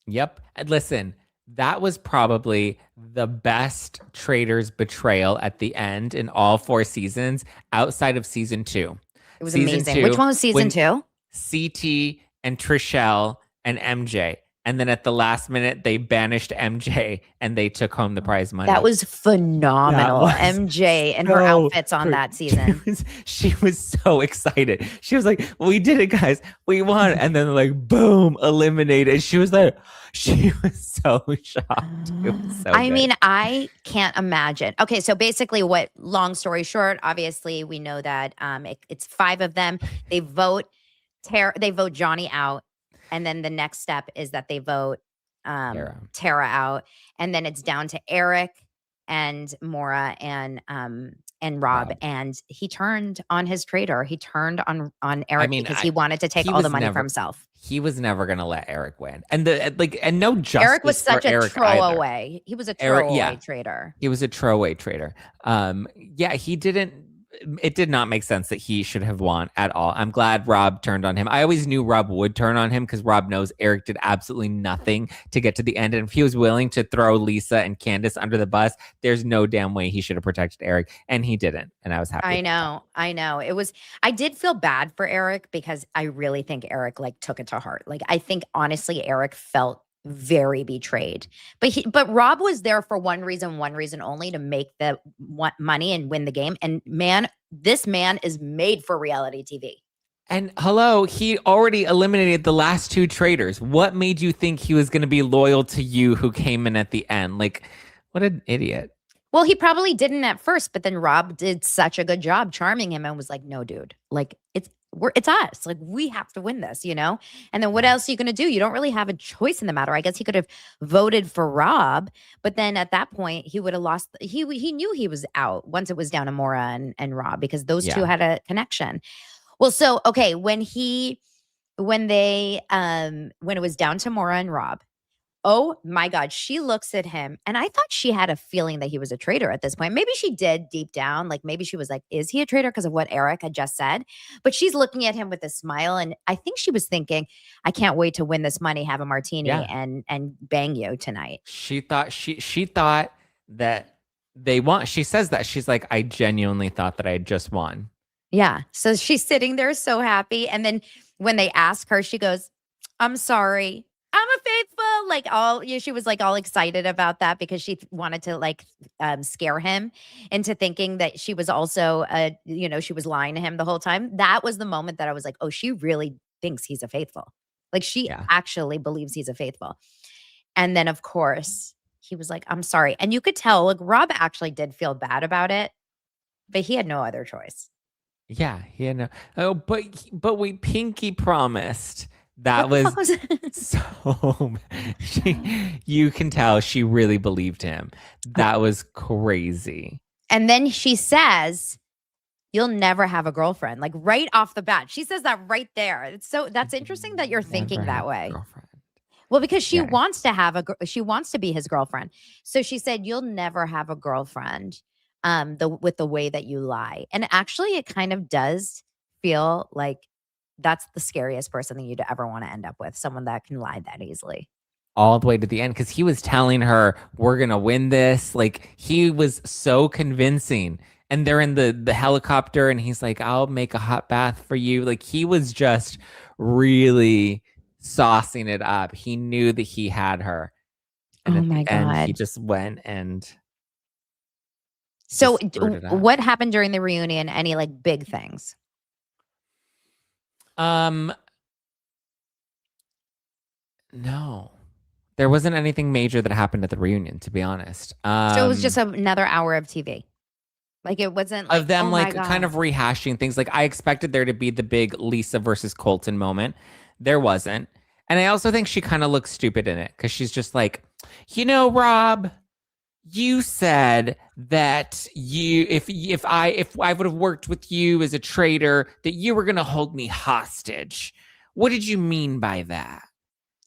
Yep. And listen, that was probably the best Traitors betrayal at the end in all 4 seasons outside of season 2. It was amazing. Which one was season 2? CT and Trishelle and MJ. And then at the last minute, they banished MJ and they took home the prize money. That was phenomenal. That was MJ and her outfits on that season. She was so excited. She was like, we did it, guys. We won. And then like, boom, eliminated. She was so shocked. It was so I good. mean, I can't imagine. Okay, so basically long story short, obviously we know that it's 5 of them. They vote Johnny out. And then the next step is that they vote Tara out. And then it's down to Eric and Maura and Rob. And he turned on his traitor. He turned on Eric because he wanted to take all the money for himself. He was never gonna let Eric win. And no justice. Eric was such a throwaway. Either. He was a throwaway traitor. He was a throwaway traitor. He didn't. it did not make sense that he should have won at all. I'm glad Rob turned on him. I always knew Rob would turn on him because Rob knows Eric did absolutely nothing to get to the end. And if he was willing to throw Lisa and Candace under the bus, there's no damn way he should have protected Eric. And he didn't. And I was happy. I know. I did feel bad for Eric because I really think Eric like took it to heart. Like I think honestly, Eric felt very betrayed, but Rob was there for one reason only, to make the money and win the game. And man, this man is made for reality TV. And hello, he already eliminated the last 2 traitors. What made you think he was going to be loyal to you who came in at the end? Like, what an idiot. Well, he probably didn't at first, but then Rob did such a good job charming him and was like, no, dude, like it's us. Like, we have to win this, you know? And then what else are you going to do? You don't really have a choice in the matter. I guess he could have voted for Rob, but then at that point he would have lost. He knew he was out once it was down to Maura and Rob, because those two had a connection. Well, so, okay. When it was down to Maura and Rob, oh my God, she looks at him. And I thought she had a feeling that he was a traitor at this point. Maybe she did deep down. Like maybe she was like, is he a traitor because of what Eric had just said? But she's looking at him with a smile. And I think she was thinking, I can't wait to win this money, have a martini and bang you tonight. She thought that they won. She says that. She's like, I genuinely thought that I had just won. Yeah. So she's sitting there so happy. And then when they ask her, she goes, I'm sorry. I'm a faithful, she was like all excited about that because she wanted to like scare him into thinking that she was also, she was lying to him the whole time. That was the moment that I was like, oh, she really thinks he's a faithful. Like she actually believes he's a faithful. And then of course he was like, I'm sorry. And you could tell like Rob actually did feel bad about it, but he had no other choice. Yeah, he had no. Oh, but we pinky promised. That was so. You can tell she really believed him. That was crazy. And then she says, "You'll never have a girlfriend." Like right off the bat, she says that right there. That's interesting that you're thinking that way. Well, because she wants to she wants to be his girlfriend. So she said, "You'll never have a girlfriend." With the way that you lie, and actually, it kind of does feel like. That's the scariest person that you'd ever want to end up with. Someone that can lie that easily. All the way to the end. Because he was telling her, we're going to win this. Like, he was so convincing. And they're in the helicopter and he's like, I'll make a hot bath for you. Like, he was just really saucing it up. He knew that he had her. And oh my God. He just went and... So what happened during the reunion? Any like big things? No, there wasn't anything major that happened at the reunion, to be honest. So it was just another hour of TV. Like it wasn't like, of them kind of rehashing things. Like I expected there to be the big Lisa versus Colton moment. There wasn't. And I also think she kind of looks stupid in it because she's just like, Rob, you said that if I would have worked with you as a traitor, that you were going to hold me hostage. What did you mean by that?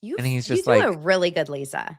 And he's just like, a really good Lisa.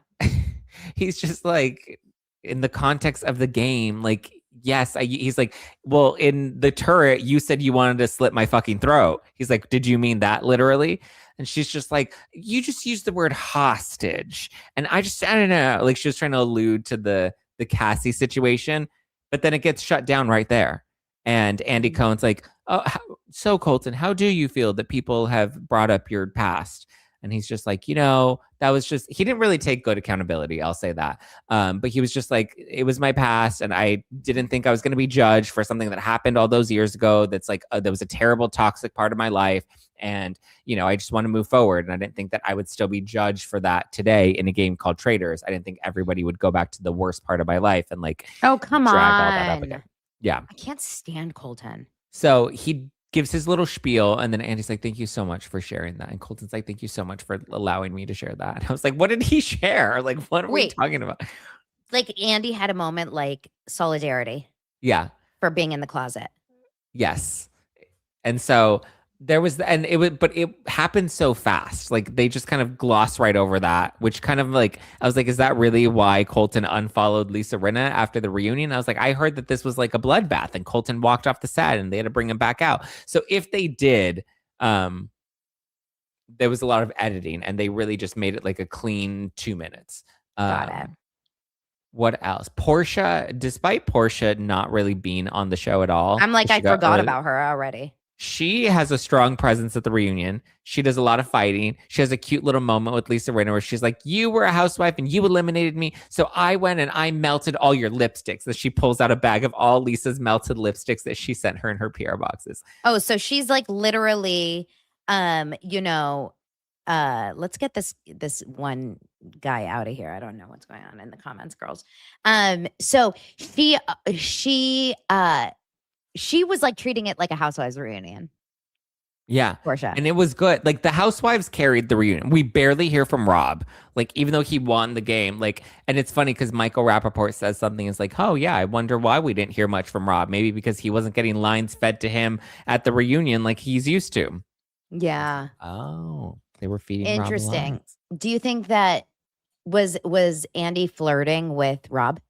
He's just like, in the context of the game, like, yes, he's like, well, in the turret, you said you wanted to slit my fucking throat. He's like, did you mean that literally? And she's just like, you just used the word hostage. And I don't know. Like she was trying to allude to the Cassie situation, but then it gets shut down right there. And Andy Cohen's like, oh, so Colton, how do you feel that people have brought up your past? And he's just like, that was just, he didn't really take good accountability. I'll say that. But he was just like, it was my past. And I didn't think I was going to be judged for something that happened all those years ago. That's like, that was a terrible, toxic part of my life. And, I just want to move forward. And I didn't think that I would still be judged for that today in a game called Traitors. I didn't think everybody would go back to the worst part of my life and like, oh, come drag on. all that up again. Yeah. I can't stand Colton. So he gives his little spiel, and then Andy's like, thank you so much for sharing that. And Colton's like, thank you so much for allowing me to share that. And I was like, what did he share? Like, what are we talking about? Like Andy had a moment like solidarity. Yeah. For being in the closet. Yes. And so There was, and it would, but it happened so fast. Like they just kind of gloss right over that, which kind of like, I was like, is that really why Colton unfollowed Lisa Rinna after the reunion? I was like, I heard that this was like a bloodbath and Colton walked off the set and they had to bring him back out. So if they did, there was a lot of editing and they really just made it like a clean 2 minutes. Got it. What else? Portia, despite Portia not really being on the show at all. I'm like, I forgot about her already. She has a strong presence at the reunion. She does a lot of fighting. She has a cute little moment with Lisa Rinna where she's like, you were a housewife and you eliminated me. So I went and I melted all your lipsticks. That she pulls out a bag of all Lisa's melted lipsticks that she sent her in her PR boxes. Oh, so she's like literally, let's get this one guy out of here. I don't know what's going on in the comments, girls. So she was like treating it like a housewives reunion. Yeah. Portia. And it was good. Like the housewives carried the reunion. We barely hear from Rob. Like, even though he won the game, like, and it's funny because Michael Rappaport says something. It's like, oh yeah, I wonder why we didn't hear much from Rob. Maybe because he wasn't getting lines fed to him at the reunion like he's used to. Yeah. Oh, they were feeding interesting. Rob lines. Do you think that was Andy flirting with Rob?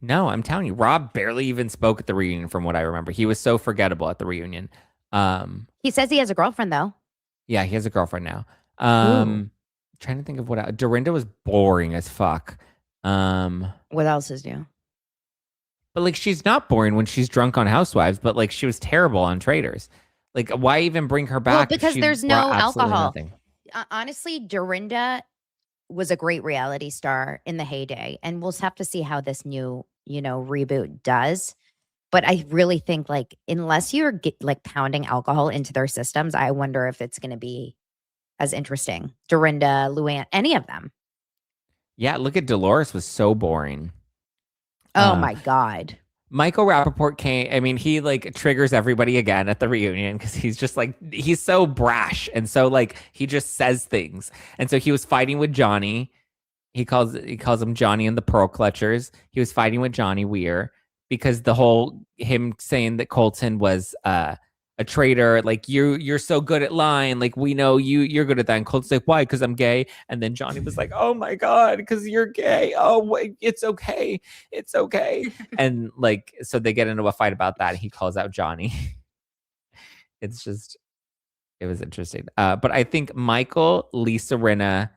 No, I'm telling you, Rob barely even spoke at the reunion from what I remember. He was so forgettable at the reunion. He says he has a girlfriend though. Yeah, he has a girlfriend now. Trying to think of what else. Dorinda was boring as fuck. What else is new? But like, she's not boring when she's drunk on Housewives, but like she was terrible on Traitors. Like, why even bring her back? Well, because there's no alcohol. Honestly, Dorinda was a great reality star in the heyday, and we'll have to see how this new, reboot does. But I really think, like, unless you're like pounding alcohol into their systems, I wonder if it's going to be as interesting. Dorinda, Luann, any of them. Yeah, look at Dolores was so boring. Oh my God. Michael Rappaport came. I mean, he like triggers everybody again at the reunion because he's just like, he's so brash. And so like, he just says things. And so he was fighting with Johnny. He calls him Johnny and the Pearl Clutchers. He was fighting with Johnny Weir because the whole him saying that Colton was a traitor, like you're so good at lying, like we know you're good at that. And Colton's like, why? Because I'm gay. And then Johnny was like, oh my God, because you're gay. Oh wait, it's okay. And like, so they get into a fight about that. He calls out Johnny. It was interesting. But I think Michael, Lisa Rinna,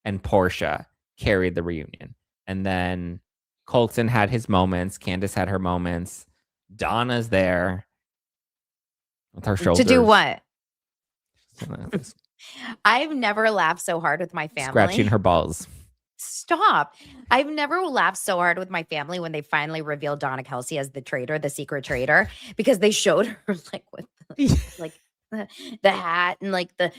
and Portia carried the reunion. And then Colton had his moments. Candace had her moments. Donna's there. With her shoulders. To do what? I've never laughed so hard with my family. Scratching her balls. Stop. I've never laughed so hard with my family when they finally revealed Donna Kelsey as the traitor, the secret traitor, because they showed her like with like the hat and like the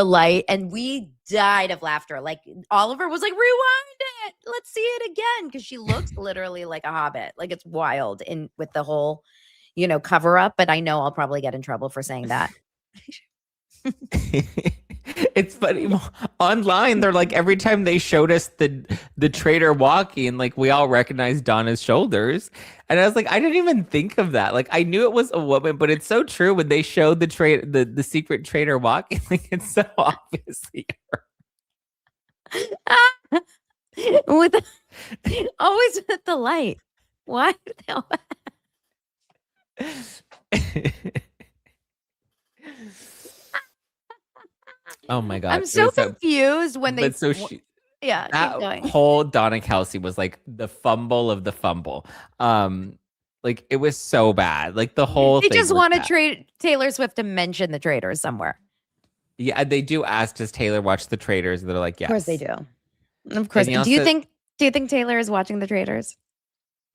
light, and we died of laughter. Like Oliver was like, rewind it. Let's see it again. Because she looks literally like a hobbit. Like it's wild with the whole cover up, but I know I'll probably get in trouble for saying that. It's funny. Online, they're like, every time they showed us the traitor walking, like we all recognized Donna's shoulders. And I was like, I didn't even think of that. Like I knew it was a woman, but it's so true when they showed the secret traitor walking, like it's so obviously her. Always with the light. Why? Oh my God. I'm so confused when they yeah, that whole Donna Kelsey was like the fumble of the fumble. Like it was so bad. Like the whole they thing just want to trade Taylor Swift to mention the Traitors somewhere. Yeah, they do ask, does Taylor watch the Traitors? And they're like, yes. Of course they do. Of course. Do you think Taylor is watching the Traitors?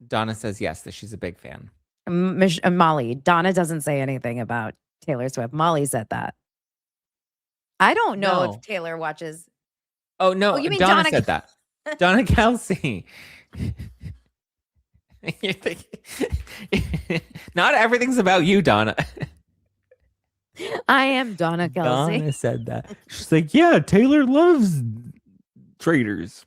Donna says yes, that she's a big fan. Molly, Donna doesn't say anything about Taylor Swift. Molly said that. I don't know if Taylor watches. Oh no, you mean Donna said that. Donna Kelsey. You're thinking, not everything's about you, Donna. I am Donna Kelsey. Donna said that. She's like, yeah, Taylor loves Traitors.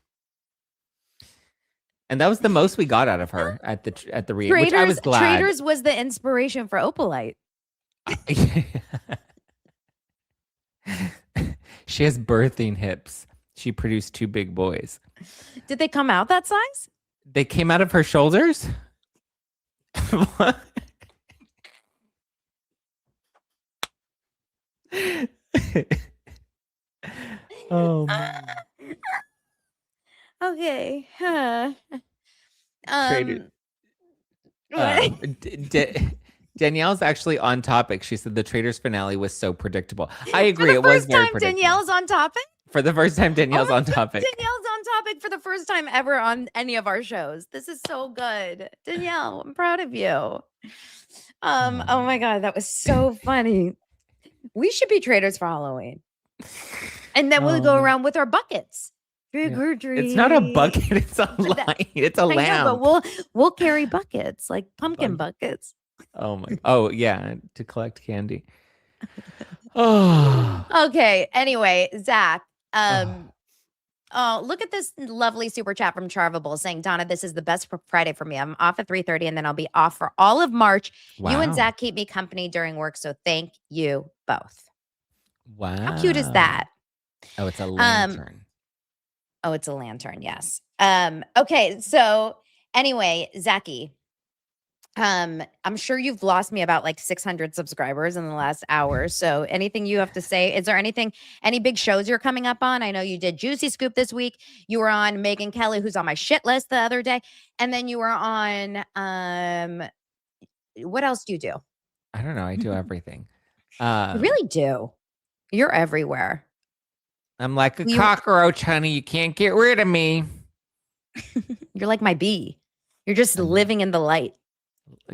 And that was the most we got out of her at the reunion, which I was glad. Traitors was the inspiration for Opalite. She has birthing hips. She produced 2 big boys. Did they come out that size? They came out of her shoulders? What? Oh man. Okay. Traitors. Danielle's actually on topic. She said the Traitors finale was so predictable. I agree. It was very predictable. Danielle's on topic? For the first time, Danielle's on topic. Danielle's on topic for the first time ever on any of our shows. This is so good. Danielle, I'm proud of you. Oh my God, that was so funny. We should be Traitors for Halloween. And then we'll go around with our buckets. Trick or treat. It's not a bucket, it's a light. It's a lamp. Know, but we'll carry buckets, like pumpkin buckets. Oh yeah, to collect candy. Oh. Okay. Anyway, Zach. Oh, look at this lovely super chat from Charvable saying, Donna, this is the best Friday for me. I'm off at 3:30 and then I'll be off for all of March. Wow. You and Zach keep me company during work, so thank you both. Wow. How cute is that? Oh, it's a lantern. It's a lantern. Yes. Okay. So anyway, Zachy, I'm sure you've lost me about like 600 subscribers in the last hour. So anything you have to say? Is there any big shows you're coming up on? I know you did Juicy Scoop this week. You were on Megyn Kelly, who's on my shit list the other day. And then you were on, what else do you do? I don't know. I do everything. You really do. You're everywhere. I'm like a cockroach, honey. You can't get rid of me. You're like my bee. You're just living in the light.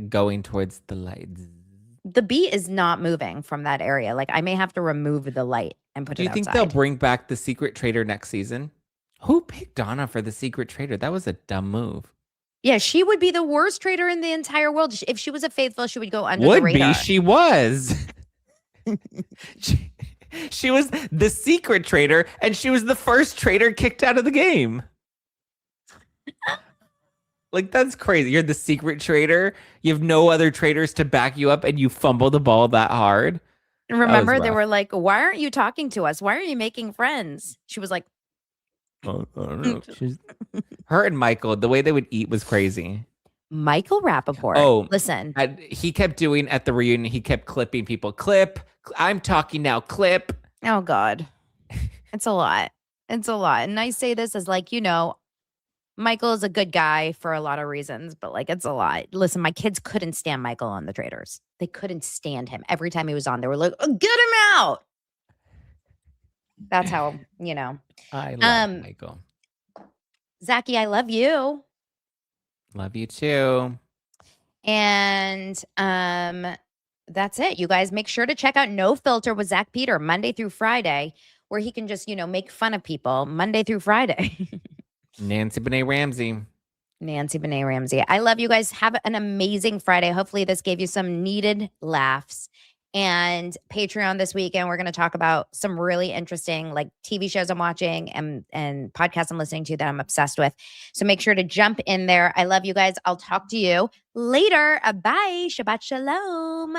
Going towards the light. The bee is not moving from that area. Like I may have to remove the light and put it outside. Do you think they'll bring back the Secret Traitor next season? Who picked Donna for the Secret Traitor? That was a dumb move. Yeah, she would be the worst traitor in the entire world. If she was a faithful, she would go under the radar. Would be. She was. She was the secret traitor, and she was the first traitor kicked out of the game. Like, that's crazy. You're the secret traitor. You have no other traitors to back you up, and you fumble the ball that hard. Remember, they were like, why aren't you talking to us? Why are you making friends? She was like, I don't know. Her and Michael, the way they would eat was crazy. Michael Rappaport. Oh, listen. He kept doing at the reunion, he kept clipping people. Clip. I'm talking now. Clip. Oh, God. It's a lot. It's a lot. And I say this as like, Michael is a good guy for a lot of reasons, but like, it's a lot. Listen, my kids couldn't stand Michael on the Traitors. They couldn't stand him. Every time he was on, they were like, oh, get him out. That's how, I love Michael. Zachy, I love you. Love you too. And that's it. You guys make sure to check out No Filter with Zack Peter Monday through Friday, where he can just, make fun of people Monday through Friday. Nancy Benet Ramsey. I love you guys. Have an amazing Friday. Hopefully this gave you some needed laughs. And Patreon this weekend, we're going to talk about some really interesting like TV shows I'm watching and podcasts I'm listening to that I'm obsessed with. So make sure to jump in there. I love you guys. I'll talk to you later. Bye. Shabbat shalom.